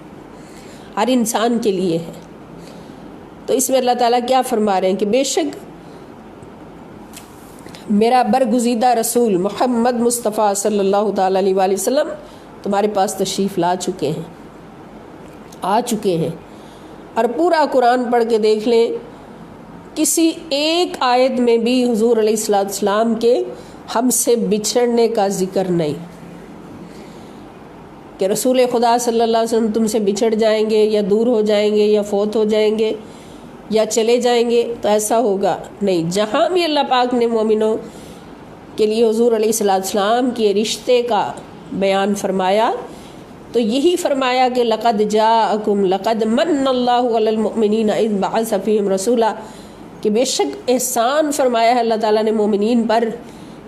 ہر انسان کے لیے ہے۔ تو اس میں اللہ تعالیٰ کیا فرما رہے ہیں کہ بے شک میرا برگزیدہ رسول محمد مصطفیٰ صلی اللہ تعالیٰ علیہ وآلہ وسلم تمہارے پاس تشریف آ چکے ہیں۔ اور پورا قرآن پڑھ کے دیکھ لیں، کسی ایک آیت میں بھی حضور علیہ السلام کے ہم سے بچھڑنے کا ذکر نہیں کہ رسول خدا صلی اللہ علیہ وسلم تم سے بچھڑ جائیں گے یا دور ہو جائیں گے یا فوت ہو جائیں گے یا چلے جائیں گے، تو ایسا ہوگا نہیں۔ جہاں بھی اللہ پاک نے مومنوں کے لیے حضور علیہ السلام کے رشتے کا بیان فرمایا تو یہی فرمایا کہ لقد جاءکم لقد من اللہ علی المؤمنین اذ بعث فیہم رسولا، کہ بے شک احسان فرمایا ہے اللہ تعالیٰ نے مومنین پر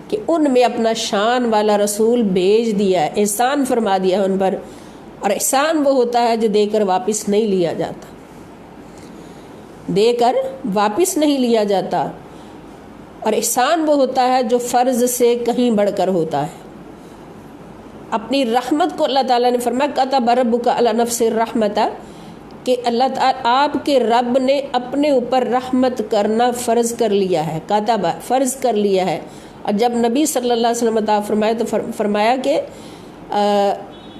کہ ان میں اپنا شان والا رسول بھیج دیا ہے، احسان فرما دیا ہے ان پر۔ اور احسان وہ ہوتا ہے جو دے کر واپس نہیں لیا جاتا، دے کر واپس نہیں لیا جاتا، اور احسان وہ ہوتا ہے جو فرض سے کہیں بڑھ کر ہوتا ہے۔ اپنی رحمت کو اللہ تعالیٰ نے فرمایا کتب ربک علی نفسہ الرحمۃ، کہ اللہ تعالیٰ آپ کے رب نے اپنے اوپر رحمت کرنا فرض کر لیا ہے، کتب فرض کر لیا ہے۔ اور جب نبی صلی اللہ علیہ وسلم عطا فرمایا تو فرمایا کہ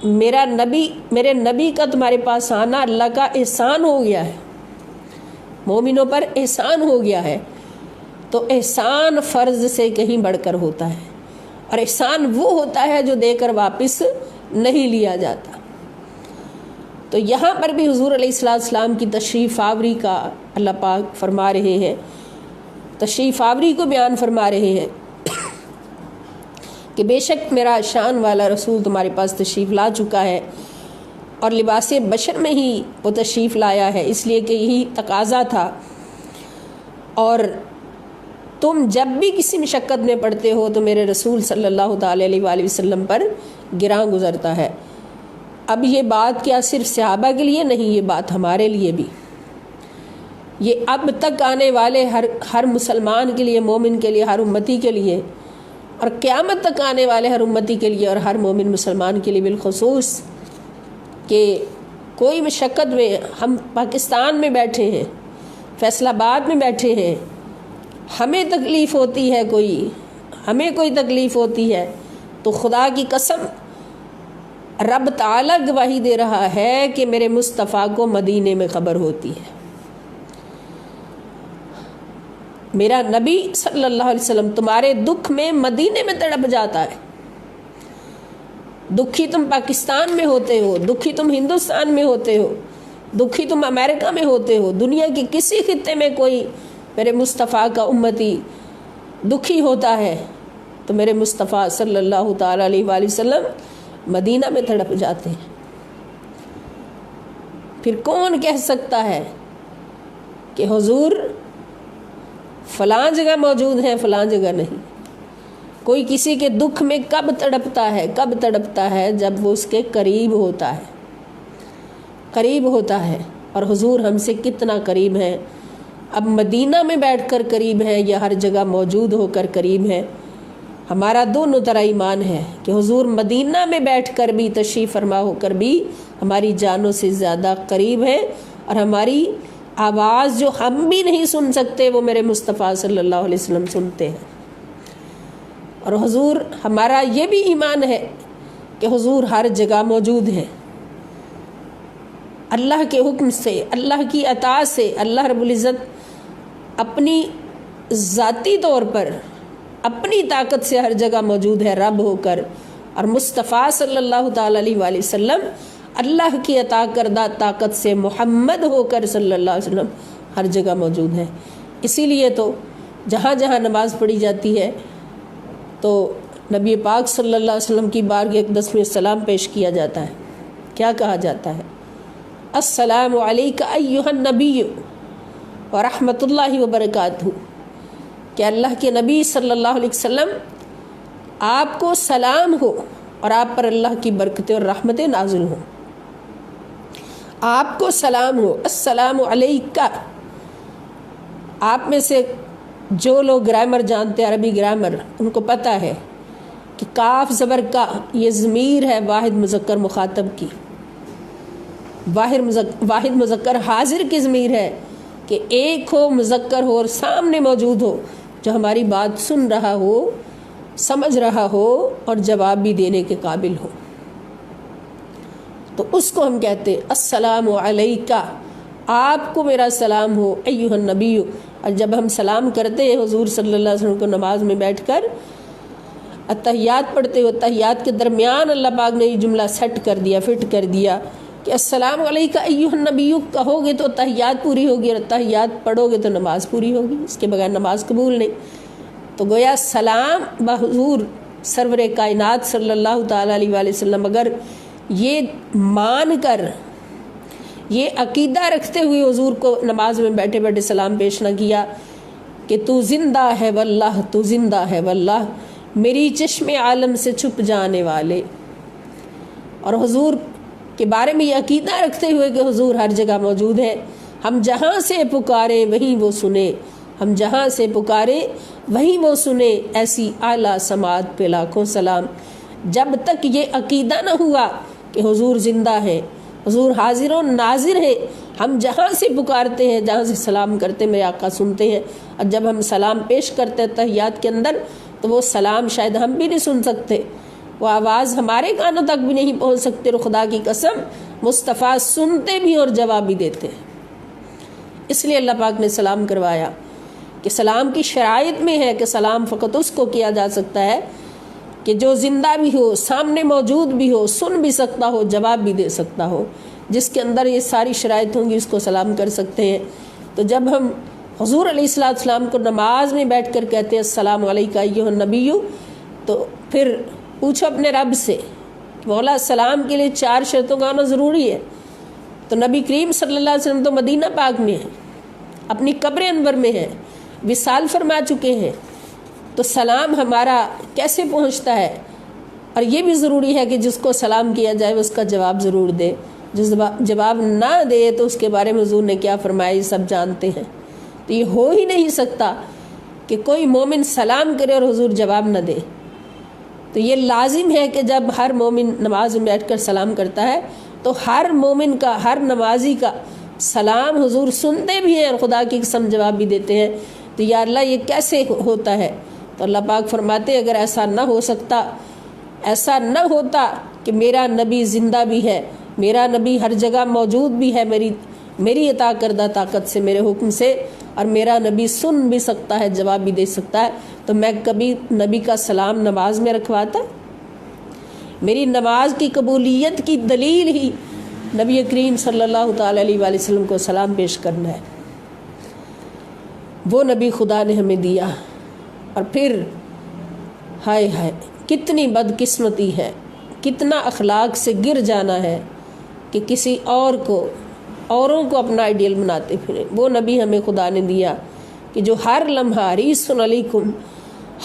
میرے نبی کا تمہارے پاس آنا اللہ کا احسان ہو گیا ہے، مومنوں پر احسان ہو گیا ہے۔ تو احسان فرض سے کہیں بڑھ کر ہوتا ہے، اور احسان وہ ہوتا ہے جو دے کر واپس نہیں لیا جاتا۔ تو یہاں پر بھی حضور علیہ السلام کی تشریف آوری کا اللہ پاک فرما رہے ہیں، تشریف آوری کو بیان فرما رہے ہیں کہ بے شک میرا شان والا رسول تمہارے پاس تشریف لا چکا ہے، اور لباس بشر میں ہی وہ تشریف لایا ہے، اس لیے کہ یہی تقاضا تھا۔ اور تم جب بھی کسی مشقت میں پڑتے ہو تو میرے رسول صلی اللہ تعالی علیہ وآلہ وسلم پر گراں گزرتا ہے۔ اب یہ بات کیا صرف صحابہ کے لیے نہیں، یہ بات ہمارے لیے بھی، یہ اب تک آنے والے ہر مسلمان کے لیے، مومن کے لیے، ہر امتی کے لیے، اور قیامت تک آنے والے ہر امتی کے لیے اور ہر مومن مسلمان کے لیے بالخصوص، کہ کوئی مشقت میں، ہم پاکستان میں بیٹھے ہیں، فیصل آباد میں بیٹھے ہیں، ہمیں تکلیف ہوتی ہے، ہمیں کوئی تکلیف ہوتی ہے، تو خدا کی قسم رب تعالیٰ گواہی دے رہا ہے کہ میرے مصطفیٰ کو مدینے میں خبر ہوتی ہے۔ میرا نبی صلی اللہ علیہ وسلم تمہارے دکھ میں مدینے میں تڑپ جاتا ہے۔ دکھی تم پاکستان میں ہوتے ہو، دکھی تم ہندوستان میں ہوتے ہو، دکھی تم امریکہ میں ہوتے ہو، دنیا کے کسی خطے میں کوئی میرے مصطفیٰ کا امتی دکھی ہوتا ہے تو میرے مصطفیٰ صلی اللہ تعالیٰ علیہ وآلہ وسلم مدینہ میں تڑپ جاتے ہیں۔ پھر کون کہہ سکتا ہے کہ حضور فلاں جگہ موجود ہیں، فلاں جگہ نہیں؟ کوئی کسی کے دکھ میں کب تڑپتا ہے جب وہ اس کے قریب ہوتا ہے۔ اور حضور ہم سے کتنا قریب ہیں، اب مدینہ میں بیٹھ کر قریب ہیں یا ہر جگہ موجود ہو کر قریب ہیں۔ ہمارا دونوں طرح ایمان ہے کہ حضور مدینہ میں بیٹھ کر بھی، تشریف فرما ہو کر بھی ہماری جانوں سے زیادہ قریب ہیں، اور ہماری آواز جو ہم بھی نہیں سن سکتے وہ میرے مصطفیٰ صلی اللہ علیہ وسلم سنتے ہیں۔ اور حضور، ہمارا یہ بھی ایمان ہے کہ حضور ہر جگہ موجود ہیں، اللہ کے حکم سے، اللہ کی عطا سے، اللہ رب العزت اپنی ذاتی طور پر اپنی طاقت سے ہر جگہ موجود ہے رب ہو کر، اور مصطفیٰ صلی اللہ تعالی علیہ وآلہ وسلم اللہ کی عطا کردہ طاقت سے محمد ہو کر صلی اللہ علیہ وسلم ہر جگہ موجود ہے۔ اسی لیے تو جہاں جہاں نماز پڑھی جاتی ہے تو نبی پاک صلی اللہ علیہ وسلم کی بارگاہ اقدس میں سلام پیش کیا جاتا ہے۔ کیا کہا جاتا ہے؟ السلام علیک ایھا النبی ورحمۃ اللہ وبرکاتہ، کہ اللہ کے نبی صلی اللہ علیہ وسلم آپ کو سلام ہو اور آپ پر اللہ کی برکتیں اور رحمتیں نازل ہوں. آپ کو سلام ہو، السلام علیکہ. آپ میں سے جو لوگ گرامر جانتے ہیں، عربی گرامر، ان کو پتہ ہے کہ کاف زبر کا یہ ضمیر ہے واحد مذکر مخاطب کی، واحد مذکر حاضر کی ضمیر ہے کہ ایک ہو، مذکر ہو اور سامنے موجود ہو جو ہماری بات سن رہا ہو، سمجھ رہا ہو اور جواب بھی دینے کے قابل ہو. تو اس کو ہم کہتے ہیں السلام علیکہ، آپ کو میرا سلام ہو ایھا النبی. اور جب ہم سلام کرتے ہیں حضور صلی اللہ علیہ وسلم کو نماز میں بیٹھ کر اتحیات پڑھتے ہو، اتحیات کے درمیان اللہ پاک نے یہ جملہ سیٹ کر دیا، فٹ کر دیا کہ السلام علیکہ ایھا النبی کہو گے تو اتحیات پوری ہوگی، اور اتحیات پڑھو گے تو نماز پوری ہوگی، اس کے بغیر نماز قبول نہیں. تو گویا سلام بحضور سرور کائنات صلی اللہ تعالیٰ علیہ وآلہ وسلم اگر یہ مان کر، یہ عقیدہ رکھتے ہوئے حضور کو نماز میں بیٹھے بیٹھے سلام پیش نہ کیا کہ تو زندہ ہے واللہ، تو زندہ ہے واللہ، میری چشم عالم سے چھپ جانے والے، اور حضور کے بارے میں یہ عقیدہ رکھتے ہوئے کہ حضور ہر جگہ موجود ہے، ہم جہاں سے پکاریں وہیں وہ سنے، ہم جہاں سے پکاریں وہیں وہ سنے، ایسی اعلیٰ سماعت پہ لاکھوں سلام. جب تک یہ عقیدہ نہ ہوا کہ حضور زندہ ہے، حضور حاضر و ناظر ہے، ہم جہاں سے پکارتے ہیں، جہاں سے سلام کرتے ہیں میرے آقا سنتے ہیں، اور جب ہم سلام پیش کرتے ہیں تحیات کے اندر تو وہ سلام شاید ہم بھی نہیں سن سکتے، وہ آواز ہمارے کانوں تک بھی نہیں پہنچ سکتے، اور خدا کی قسم مصطفیٰ سنتے بھی اور جواب بھی دیتے ہیں. اس لیے اللہ پاک نے سلام کروایا کہ سلام کی شرائط میں ہے کہ سلام فقط اس کو کیا جا سکتا ہے کہ جو زندہ بھی ہو، سامنے موجود بھی ہو، سن بھی سکتا ہو، جواب بھی دے سکتا ہو. جس کے اندر یہ ساری شرائط ہوں گی اس کو سلام کر سکتے ہیں. تو جب ہم حضور علیہ السلام کو نماز میں بیٹھ کر کہتے ہیں السلام علیکہ ایھا النبی، تو پھر پوچھو اپنے رب سے مولا سلام کے لیے 4 شرطوں کا ہونا ضروری ہے. تو نبی کریم صلی اللہ علیہ وسلم تو مدینہ پاک میں ہیں، اپنی قبر انور میں ہیں، وصال فرما چکے ہیں، تو سلام ہمارا کیسے پہنچتا ہے؟ اور یہ بھی ضروری ہے کہ جس کو سلام کیا جائے اس کا جواب ضرور دے. جو جواب نہ دے تو اس کے بارے میں حضور نے کیا فرمایا یہ سب جانتے ہیں. تو یہ ہو ہی نہیں سکتا کہ کوئی مومن سلام کرے اور حضور جواب نہ دے. تو یہ لازم ہے کہ جب ہر مومن نماز میں بیٹھ کر سلام کرتا ہے تو ہر مومن کا، ہر نمازی کا سلام حضور سنتے بھی ہیں اور خدا کی قسم جواب بھی دیتے ہیں. تو یا اللہ یہ کیسے ہوتا ہے؟ تو اللہ پاک فرماتے ہیں اگر ایسا نہ ہو سکتا، ایسا نہ ہوتا کہ میرا نبی زندہ بھی ہے، میرا نبی ہر جگہ موجود بھی ہے میری عطا کردہ طاقت سے، میرے حکم سے، اور میرا نبی سن بھی سکتا ہے، جواب بھی دے سکتا ہے، تو میں کبھی نبی کا سلام نماز میں رکھواتا؟ میری نماز کی قبولیت کی دلیل ہی نبی کریم صلی اللہ تعالی علیہ وآلہ وسلم کو سلام پیش کرنا ہے. وہ نبی خدا نے ہمیں دیا. اور پھر ہائے ہائے کتنی بدقسمتی ہے، کتنا اخلاق سے گر جانا ہے کہ کسی اوروں کو اپنا آئیڈیل بناتے پھریں. وہ نبی ہمیں خدا نے دیا کہ جو ہر لمحہ حریص علیکم،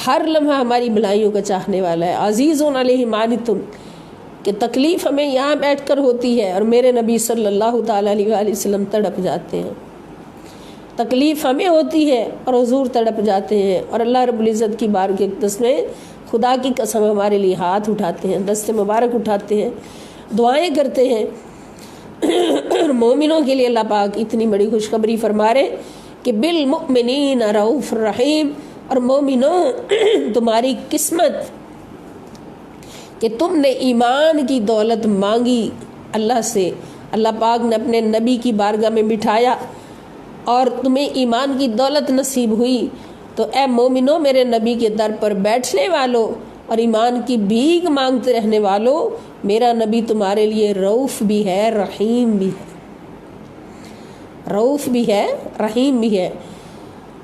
ہر لمحہ ہماری بھلائیوں کا چاہنے والا ہے، عزیز علیہ ما عنتم، کہ تکلیف ہمیں یہاں بیٹھ کر ہوتی ہے اور میرے نبی صلی اللہ تعالیٰ علیہ وآلہ وسلم تڑپ جاتے ہیں. تکلیف ہمیں ہوتی ہے اور حضور تڑپ جاتے ہیں، اور اللہ رب العزت کی بارگاہ اقدس میں خدا کی قسم ہمارے لیے ہاتھ اٹھاتے ہیں، دست مبارک اٹھاتے ہیں، دعائیں کرتے ہیں. مومنوں کے لیے اللہ پاک اتنی بڑی خوشخبری فرما رہے کہ بالمؤمنین رؤوف رحیم. اور مومنوں تمہاری قسمت کہ تم نے ایمان کی دولت مانگی اللہ سے، اللہ پاک نے اپنے نبی کی بارگاہ میں بٹھایا اور تمہیں ایمان کی دولت نصیب ہوئی. تو اے مومنوں میرے نبی کے در پر بیٹھنے والوں اور ایمان کی بھیک مانگتے رہنے والوں، میرا نبی تمہارے لیے رؤوف بھی ہے، رحیم بھی ہے. رؤوف بھی ہے، رحیم بھی ہے.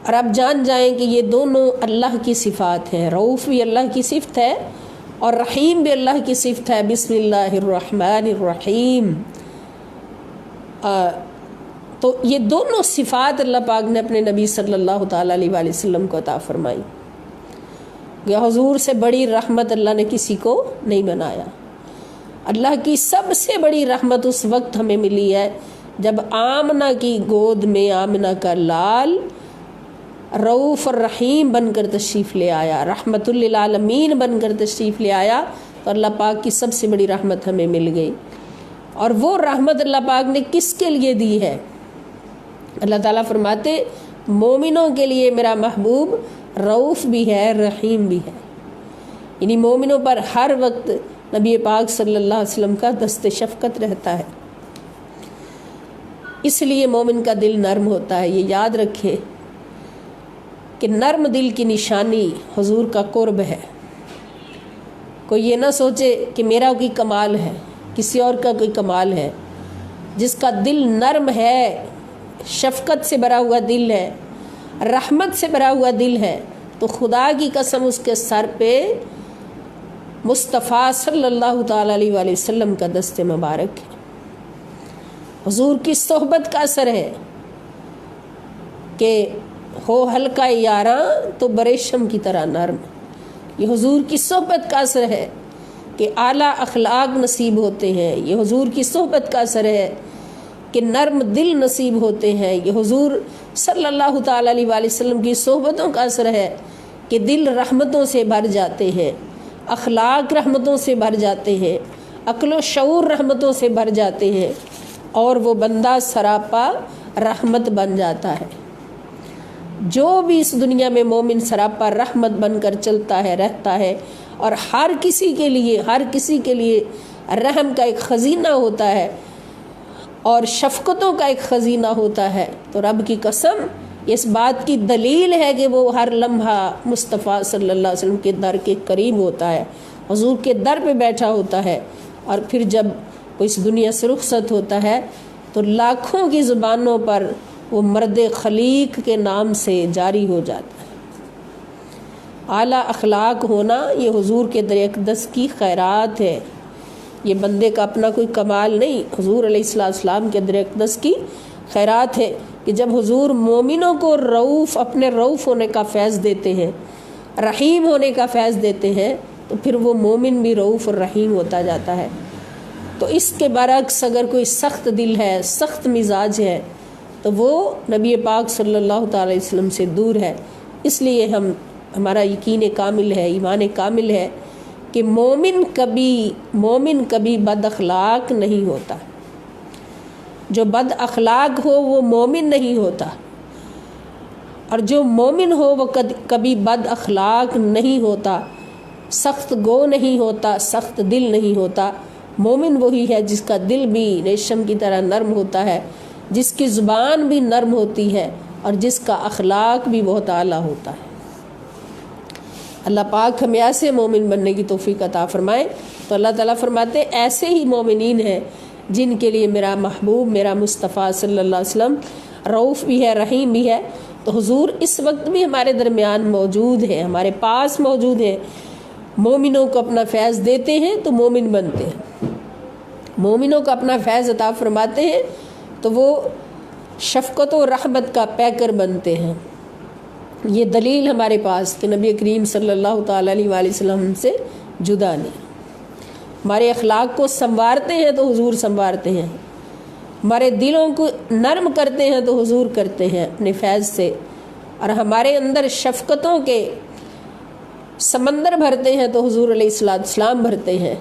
اور آپ جان جائیں کہ یہ دونوں اللہ کی صفات ہیں. رؤوف بھی اللہ کی صفت ہے اور رحیم بھی اللہ کی صفت ہے. بسم اللہ الرحمن الرحیم. تو یہ دونوں صفات اللہ پاک نے اپنے نبی صلی اللہ تعالیٰ علیہ وآلہ وسلم کو عطا فرمائی کہ حضور سے بڑی رحمت اللہ نے کسی کو نہیں بنایا۔ اللہ کی سب سے بڑی رحمت اس وقت ہمیں ملی ہے جب آمنہ کی گود میں آمنہ کا لال رؤوف الرحیم بن کر تشریف لے آیا، رحمت للعالمین بن کر تشریف لے آیا، تو اللہ پاک کی سب سے بڑی رحمت ہمیں مل گئی۔ اور وہ رحمت اللہ پاک نے کس کے لیے دی ہے؟ اللہ تعالیٰ فرماتے مومنوں کے لیے میرا محبوب رؤوف بھی ہے، رحیم بھی ہے، یعنی مومنوں پر ہر وقت نبی پاک صلی اللہ علیہ وسلم کا دست شفقت رہتا ہے، اس لیے مومن کا دل نرم ہوتا ہے۔ یہ یاد رکھیں کہ نرم دل کی نشانی حضور کا قرب ہے۔ کوئی یہ نہ سوچے کہ میرا کوئی کمال ہے، کسی اور کا کوئی کمال ہے۔ جس کا دل نرم ہے، شفقت سے بھرا ہوا دل ہے، رحمت سے بھرا ہوا دل ہے، تو خدا کی قسم اس کے سر پہ مصطفیٰ صلی اللہ تعالیٰ علیہ وآلہ وسلم کا دست مبارک ہے۔ حضور کی صحبت کا اثر ہے کہ ہو ہلکا یاراں تو بریشم کی طرح نرم۔ یہ حضور کی صحبت کا اثر ہے کہ اعلیٰ اخلاق نصیب ہوتے ہیں۔ یہ حضور کی صحبت کا اثر ہے کہ نرم دل نصیب ہوتے ہیں۔ یہ حضور صلی اللہ تعالیٰ علیہ وآلہ وسلم کی صحبتوں کا اثر ہے کہ دل رحمتوں سے بھر جاتے ہیں، اخلاق رحمتوں سے بھر جاتے ہیں، عقل و شعور رحمتوں سے بھر جاتے ہیں، اور وہ بندہ سراپا رحمت بن جاتا ہے۔ جو بھی اس دنیا میں مومن سراپا رحمت بن کر چلتا ہے، رہتا ہے، اور ہر کسی کے لیے رحم کا ایک خزینہ ہوتا ہے اور شفقتوں کا ایک خزینہ ہوتا ہے، تو رب کی قسم اس بات کی دلیل ہے کہ وہ ہر لمحہ مصطفیٰ صلی اللہ علیہ وسلم کے در کے قریب ہوتا ہے، حضور کے در پہ بیٹھا ہوتا ہے، اور پھر جب وہ اس دنیا سے رخصت ہوتا ہے تو لاکھوں کی زبانوں پر وہ مرد خلیق کے نام سے جاری ہو جاتا ہے۔ اعلیٰ اخلاق ہونا یہ حضور کے در اقدس کی خیرات ہے، یہ بندے کا اپنا کوئی کمال نہیں، حضور علیہ السلام کے در اقدس کی خیرات ہے کہ جب حضور مومنوں کو رؤوف، اپنے رؤوف ہونے کا فیض دیتے ہیں، رحیم ہونے کا فیض دیتے ہیں، تو پھر وہ مومن بھی رؤوف اور رحیم ہوتا جاتا ہے۔ تو اس کے برعکس اگر کوئی سخت دل ہے، سخت مزاج ہے، تو وہ نبی پاک صلی اللہ تعالی علیہ وسلم سے دور ہے۔ اس لیے ہمارا یقین کامل ہے، ایمان کامل ہے کہ مومن کبھی بد اخلاق نہیں ہوتا۔ جو بد اخلاق ہو وہ مومن نہیں ہوتا، اور جو مومن ہو وہ کبھی بد اخلاق نہیں ہوتا، سخت گو نہیں ہوتا، سخت دل نہیں ہوتا۔ مومن وہی ہے جس کا دل بھی ریشم کی طرح نرم ہوتا ہے، جس کی زبان بھی نرم ہوتی ہے، اور جس کا اخلاق بھی بہت اعلیٰ ہوتا ہے۔ اللہ پاک ہمیں ایسے مومن بننے کی توفیق عطا فرمائے۔ تو اللہ تعالیٰ فرماتے ایسے ہی مومنین ہیں جن کے لیے میرا محبوب، میرا مصطفیٰ صلی اللہ علیہ وسلم رؤوف بھی ہے، رحیم بھی ہے۔ تو حضور اس وقت بھی ہمارے درمیان موجود ہیں، ہمارے پاس موجود ہیں، مومنوں کو اپنا فیض دیتے ہیں تو مومن بنتے ہیں، مومنوں کو اپنا فیض عطا فرماتے ہیں تو وہ شفقت و رحمت کا پیکر بنتے ہیں۔ یہ دلیل ہمارے پاس کہ نبی کریم صلی اللہ تعالیٰ علیہ وآلہ وسلم سے جدا نہیں۔ ہمارے اخلاق کو سنوارتے ہیں تو حضور سنوارتے ہیں، ہمارے دلوں کو نرم کرتے ہیں تو حضور کرتے ہیں اپنے فیض سے، اور ہمارے اندر شفقتوں کے سمندر بھرتے ہیں تو حضور علیہ السلام بھرتے ہیں۔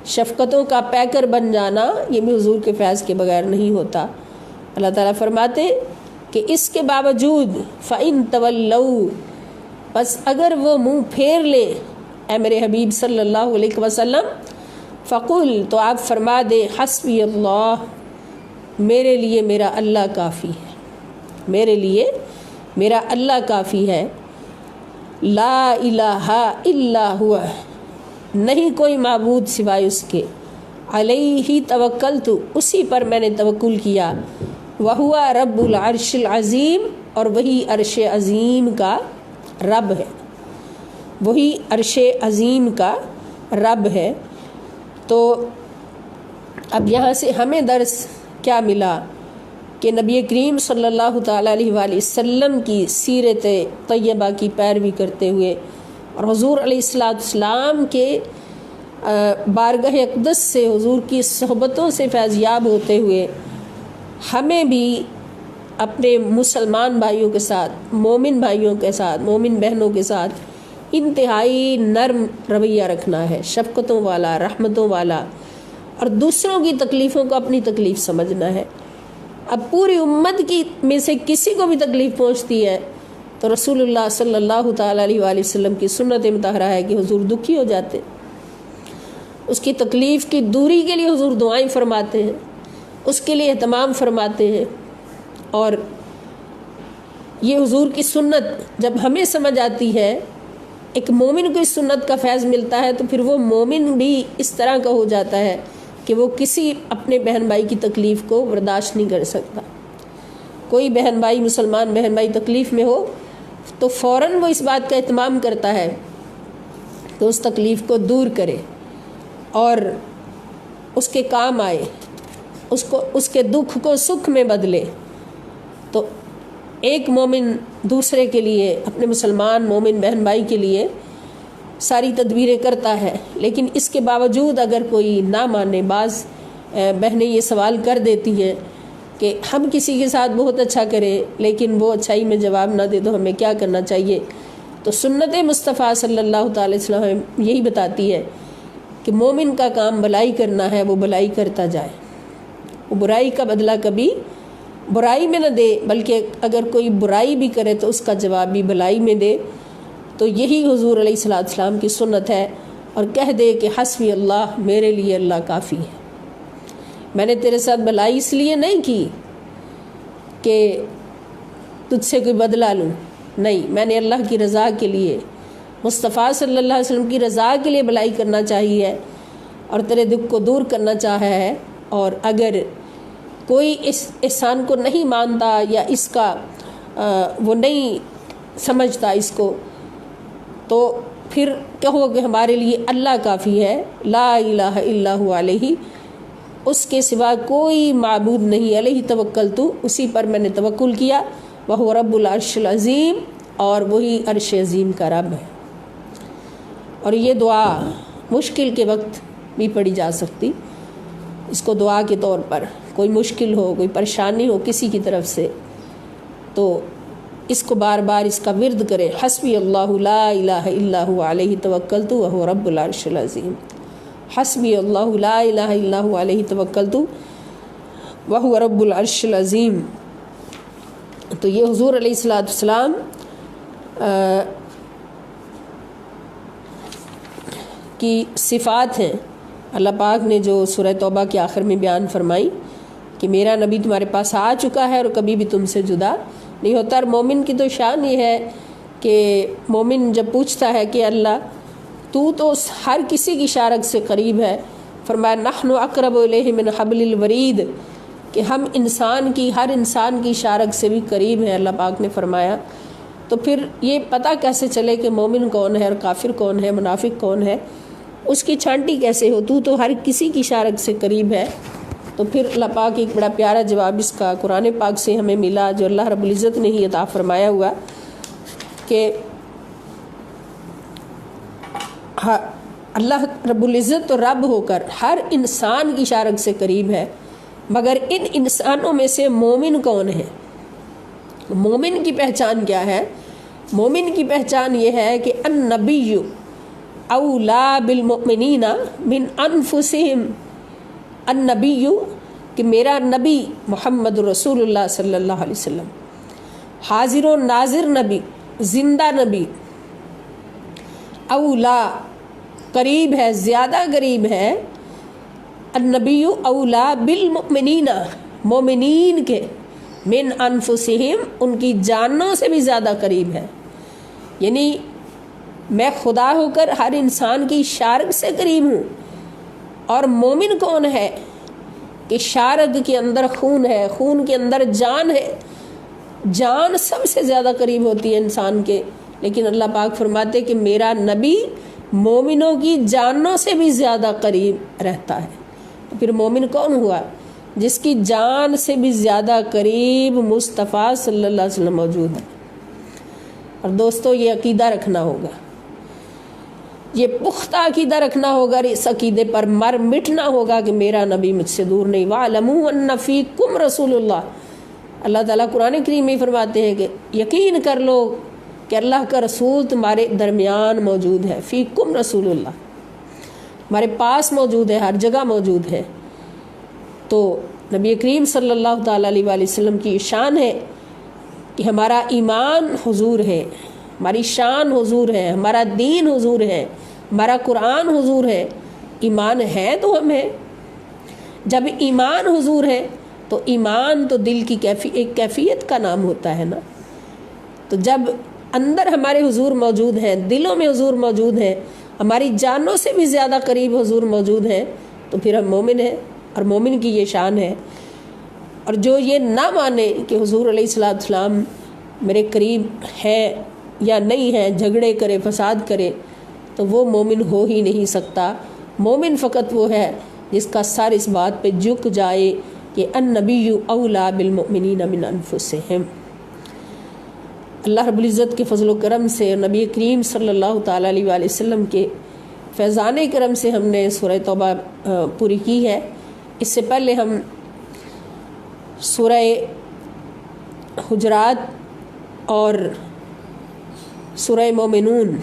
شفقتوں کا پیکر بن جانا یہ بھی حضور کے فیض کے بغیر نہیں ہوتا۔ اللہ تعالیٰ فرماتے کہ اس کے باوجود فَإِن تَوَلَّوْا، بس اگر وہ منہ پھیر لیں اے میرے حبیب صلی اللہ علیہ وسلم، فقل، تو آپ فرما دیں حسبی اللہ، میرے لیے میرا اللہ کافی ہے، میرے لیے میرا اللہ کافی ہے، لا الہ الا ہوا، نہیں کوئی معبود سوائے اس کے، علیہ توکلت، اسی پر میں نے توکل کیا، وہو رب العرش العظیم، اور وہی عرش عظیم کا رب ہے، وہی عرش عظیم کا رب ہے۔ تو اب یہاں سے ہمیں درس کیا ملا کہ نبی کریم صلی اللہ تعالیٰ علیہ وآلہ وسلم کی سیرت طیبہ کی پیروی کرتے ہوئے اور حضور علیہ السلام کے بارگاہ اقدس سے حضور کی صحبتوں سے فیض یاب ہوتے ہوئے ہمیں بھی اپنے مسلمان بھائیوں کے ساتھ، مومن بھائیوں کے ساتھ، مومن بہنوں کے ساتھ انتہائی نرم رویہ رکھنا ہے، شفقتوں والا، رحمتوں والا، اور دوسروں کی تکلیفوں کو اپنی تکلیف سمجھنا ہے۔ اب پوری امت کی میں سے کسی کو بھی تکلیف پہنچتی ہے تو رسول اللہ صلی اللہ تعالیٰ علیہ وآلہ وسلم کی سنت مطہرہ ہے کہ حضور دکھی ہو جاتے، اس کی تکلیف کی دوری کے لیے حضور دعائیں فرماتے ہیں، اس کے لیے اہتمام فرماتے ہیں۔ اور یہ حضور کی سنت جب ہمیں سمجھ آتی ہے، ایک مومن کو اس سنت کا فیض ملتا ہے، تو پھر وہ مومن بھی اس طرح کا ہو جاتا ہے کہ وہ کسی اپنے بہن بھائی کی تکلیف کو برداشت نہیں کر سکتا۔ کوئی بہن بھائی، مسلمان بہن بھائی تکلیف میں ہو تو فوراً وہ اس بات کا اہتمام کرتا ہے کہ اس تکلیف کو دور کرے اور اس کے کام آئے، اس کے دکھ کو سکھ میں بدلے۔ تو ایک مومن دوسرے کے لیے، اپنے مسلمان مومن بہن بھائی کے لیے ساری تدبیریں کرتا ہے، لیکن اس کے باوجود اگر کوئی نہ مانے، بعض بہنیں یہ سوال کر دیتی ہیں کہ ہم کسی کے ساتھ بہت اچھا کریں لیکن وہ اچھائی میں جواب نہ دے تو ہمیں کیا کرنا چاہیے؟ تو سنت مصطفیٰ صلی اللہ تعالی وسلم یہی بتاتی ہے کہ مومن کا کام بھلائی کرنا ہے، وہ بھلائی کرتا جائے، وہ برائی کا بدلہ کبھی برائی میں نہ دے، بلکہ اگر کوئی برائی بھی کرے تو اس کا جواب بھی بھلائی میں دے۔ تو یہی حضور علیہ السلام کی سنت ہے، اور کہہ دے کہ حسبی اللہ، میرے لیے اللہ کافی ہے۔ میں نے تیرے ساتھ بھلائی اس لیے نہیں کی کہ تجھ سے کوئی بدلہ لوں، نہیں، میں نے اللہ کی رضا کے لیے، مصطفیٰ صلی اللہ علیہ وسلم کی رضا کے لیے بھلائی کرنا چاہیے اور تیرے دکھ کو دور کرنا چاہا ہے۔ اور اگر کوئی اس احسان کو نہیں مانتا یا اس کا وہ نہیں سمجھتا اس کو، تو پھر کہو کہ ہمارے لیے اللہ کافی ہے، لا الہ الا هو علیہ، اس کے سوا کوئی معبود نہیں، علیہ توکلت، اسی پر میں نے توکل کیا، وہو رب العرش العظیم، اور وہی عرش عظیم کا رب ہے۔ اور یہ دعا مشکل کے وقت بھی پڑھی جا سکتی، اس کو دعا کے طور پر، کوئی مشکل ہو، کوئی پریشانی ہو کسی کی طرف سے، تو اس کو بار بار اس کا ورد کرے، حسبی اللہ لا الہ الا هو علیہ توکلت وہو رب العرش العظیم، حسبی اللہ لا الہ الا هو علیہ توکلت وہو رب العرش العظیم۔ تو یہ حضور علیہ السلام کی صفات ہیں، اللہ پاک نے جو سورہ توبہ کے آخر میں بیان فرمائی کہ میرا نبی تمہارے پاس آ چکا ہے اور کبھی بھی تم سے جدا نہیں ہوتا۔ اور مومن کی تو شان یہ ہے کہ مومن جب پوچھتا ہے کہ اللہ تو ہر کسی کی شارک سے قریب ہے، فرمایا نحن اقرب الیہ من حبل الورید، کہ ہم ہر انسان کی شارک سے بھی قریب ہیں، اللہ پاک نے فرمایا۔ تو پھر یہ پتہ کیسے چلے کہ مومن کون ہے اور کافر کون ہے، منافق کون ہے؟ اس کی چھانٹی کیسے ہو؟ تو ہر کسی کی شارک سے قریب ہے۔ تو پھر اللہ پاک ایک بڑا پیارا جواب اس کا قرآن پاک سے ہمیں ملا، جو اللہ رب العزت نے ہی عطا فرمایا ہوا، کہ اللہ رب العزت تو رب ہو کر ہر انسان کی شارک سے قریب ہے، مگر ان انسانوں میں سے مومن کون ہے؟ مومن کی پہچان کیا ہے؟ مومن کی پہچان یہ ہے کہ النبی اولا بالمؤمنین من انفسہم، النبی، کہ میرا نبی محمد رسول اللہ صلی اللہ علیہ وسلم، حاضر و ناظر نبی، زندہ نبی، اولا، قریب ہے، زیادہ قریب ہے، النبی اولا بالمؤمنین، مومنین کے، من انفسہم، ان کی جانوں سے بھی زیادہ قریب ہے۔ یعنی میں خدا ہو کر ہر انسان کی شارک سے قریب ہوں۔ اور مومن کون ہے؟ کہ شارک کے اندر خون ہے، خون کے اندر جان ہے، جان سب سے زیادہ قریب ہوتی ہے انسان کے، لیکن اللہ پاک فرماتے کہ میرا نبی مومنوں کی جانوں سے بھی زیادہ قریب رہتا ہے۔ تو پھر مومن کون ہوا؟ جس کی جان سے بھی زیادہ قریب مصطفیٰ صلی اللہ علیہ وسلم موجود ہے۔ اور دوستو یہ عقیدہ رکھنا ہوگا، یہ پختہ عقیدہ رکھنا ہوگا، اور اس عقیدے پر مر مٹنا ہوگا کہ میرا نبی مجھ سے دور نہیں۔ وَاعْلَمُوا أَنَّ فِيكُمْ رَسُولُ اللَّهِ، اللہ تعالیٰ قرآن کریم میں فرماتے ہیں کہ یقین کر لو کہ اللہ کا رسول تمہارے درمیان موجود ہے۔ فیکم رسول اللہ، ہمارے پاس موجود ہے، ہر جگہ موجود ہے۔ تو نبی کریم صلی اللہ تعالیٰ علیہ وآلہ وسلم کی شان ہے کہ ہمارا ایمان حضور ہے، ہماری شان حضور ہے، ہمارا دین حضور ہے، ہمارا قرآن حضور ہے۔ ایمان ہے تو ہم ہیں۔ جب ایمان حضور ہے تو ایمان تو دل کی ایک کیفیت کا نام ہوتا ہے نا۔ تو جب اندر ہمارے حضور موجود ہیں، دلوں میں حضور موجود ہیں، ہماری جانوں سے بھی زیادہ قریب حضور موجود ہیں، تو پھر ہم مومن ہیں، اور مومن کی یہ شان ہے۔ اور جو یہ نہ مانے کہ حضور علیہ السلام میرے قریب ہے یا نہیں ہے، جھگڑے کرے، فساد کرے، تو وہ مومن ہو ہی نہیں سکتا۔ مومن فقط وہ ہے جس کا سر اس بات پہ جھک جائے کہ النبی اولیٰ بالمؤمنین من انفسہم۔ اللہ رب العزت کے فضل و کرم سے، نبی کریم صلی اللہ تعالیٰ علیہ وآلہ وسلم کے فیضان کرم سے ہم نے سورہ توبہ پوری کی ہے۔ اس سے پہلے ہم سورہ حجرات اور سورہ مومنون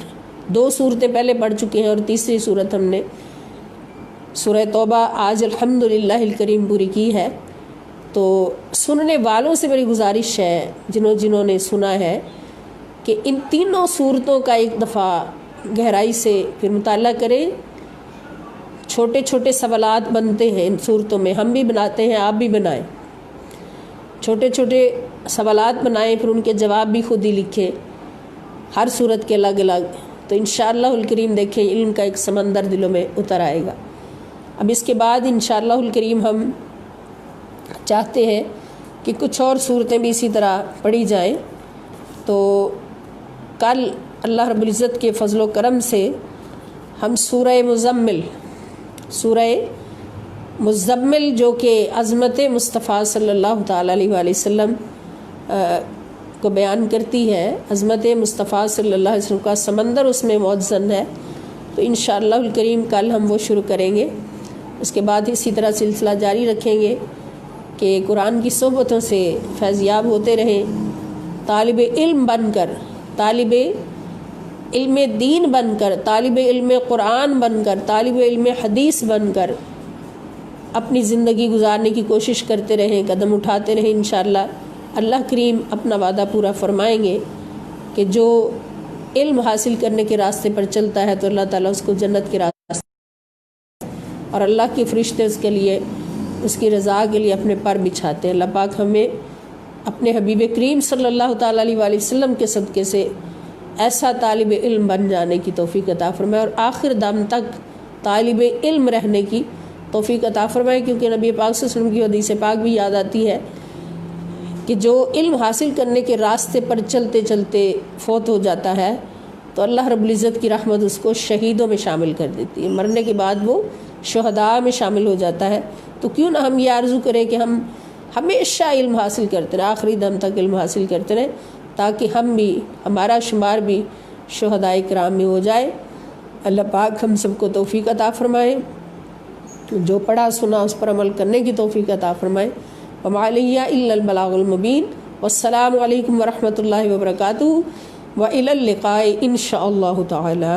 2 صورتیں پہلے پڑھ چکے ہیں، اور تیسری صورت ہم نے سورہ توبہ آج الحمدللہ الکریم پوری کی ہے۔ تو سننے والوں سے میری گزارش ہے، جنہوں نے سنا ہے، کہ ان تینوں صورتوں کا ایک دفعہ گہرائی سے پھر مطالعہ کریں۔ چھوٹے چھوٹے سوالات بنتے ہیں ان صورتوں میں، ہم بھی بناتے ہیں، آپ بھی بنائیں۔ چھوٹے چھوٹے سوالات بنائیں، پھر ان کے جواب بھی خود ہی لکھیں، ہر صورت کے الگ الگ۔ تو انشاءاللہ الکریم دیکھیں علم کا ایک سمندر دلوں میں اتر آئے گا۔ اب اس کے بعد انشاءاللہ الکریم ہم چاہتے ہیں کہ کچھ اور صورتیں بھی اسی طرح پڑھی جائیں۔ تو کل اللہ رب العزت کے فضل و کرم سے ہم سورہ مزمل جو کہ عظمت مصطفیٰ صلی اللہ تعالیٰ علیہ وآلہ وسلم کو بیان کرتی ہے، عظمت مصطفیٰ صلی اللہ علیہ وسلم کا سمندر اس میں موجزن ہے۔ تو انشاءاللہ الکریم کل ہم وہ شروع کریں گے۔ اس کے بعد اسی طرح سلسلہ جاری رکھیں گے کہ قرآن کی صحبتوں سے فیضیاب ہوتے رہیں، طالب علم بن کر، طالب علم دین بن کر، طالب علم قرآن بن کر، طالب علم حدیث بن کر اپنی زندگی گزارنے کی کوشش کرتے رہیں، قدم اٹھاتے رہیں۔ انشاءاللہ اللہ کریم اپنا وعدہ پورا فرمائیں گے کہ جو علم حاصل کرنے کے راستے پر چلتا ہے تو اللہ تعالیٰ اس کو جنت کے راستے، اور اللہ کے فرشتے اس کے لیے، اس کی رضا کے لیے اپنے پر بچھاتے ہیں۔ اللہ پاک ہمیں اپنے حبیب کریم صلی اللہ تعالیٰ علیہ وآلہ وسلم کے صدقے سے ایسا طالب علم بن جانے کی توفیق عطا فرمائے، اور آخر دم تک طالب علم رہنے کی توفیق عطا فرمائے، کیونکہ نبی پاک صلی اللہ علیہ وسلم کی حدیث پاک بھی یاد آتی ہے کہ جو علم حاصل کرنے کے راستے پر چلتے چلتے فوت ہو جاتا ہے تو اللہ رب العزت کی رحمت اس کو شہیدوں میں شامل کر دیتی ہے، مرنے کے بعد وہ شہداء میں شامل ہو جاتا ہے۔ تو کیوں نہ ہم یہ آرزو کریں کہ ہم ہمیشہ علم حاصل کرتے رہیں، آخری دم تک علم حاصل کرتے رہیں، تاکہ ہم بھی، ہمارا شمار بھی شہداء کرام میں ہو جائے۔ اللہ پاک ہم سب کو توفیق عطا فرمائے، جو پڑھا سنا اس پر عمل کرنے کی توفیق عطا فرمائے۔ وما علیہ الا البلاغ المبین۔ والسلام علیکم ورحمۃ اللہ وبرکاتہ، وإلی اللقاء ان شاء اللہ تعالی۔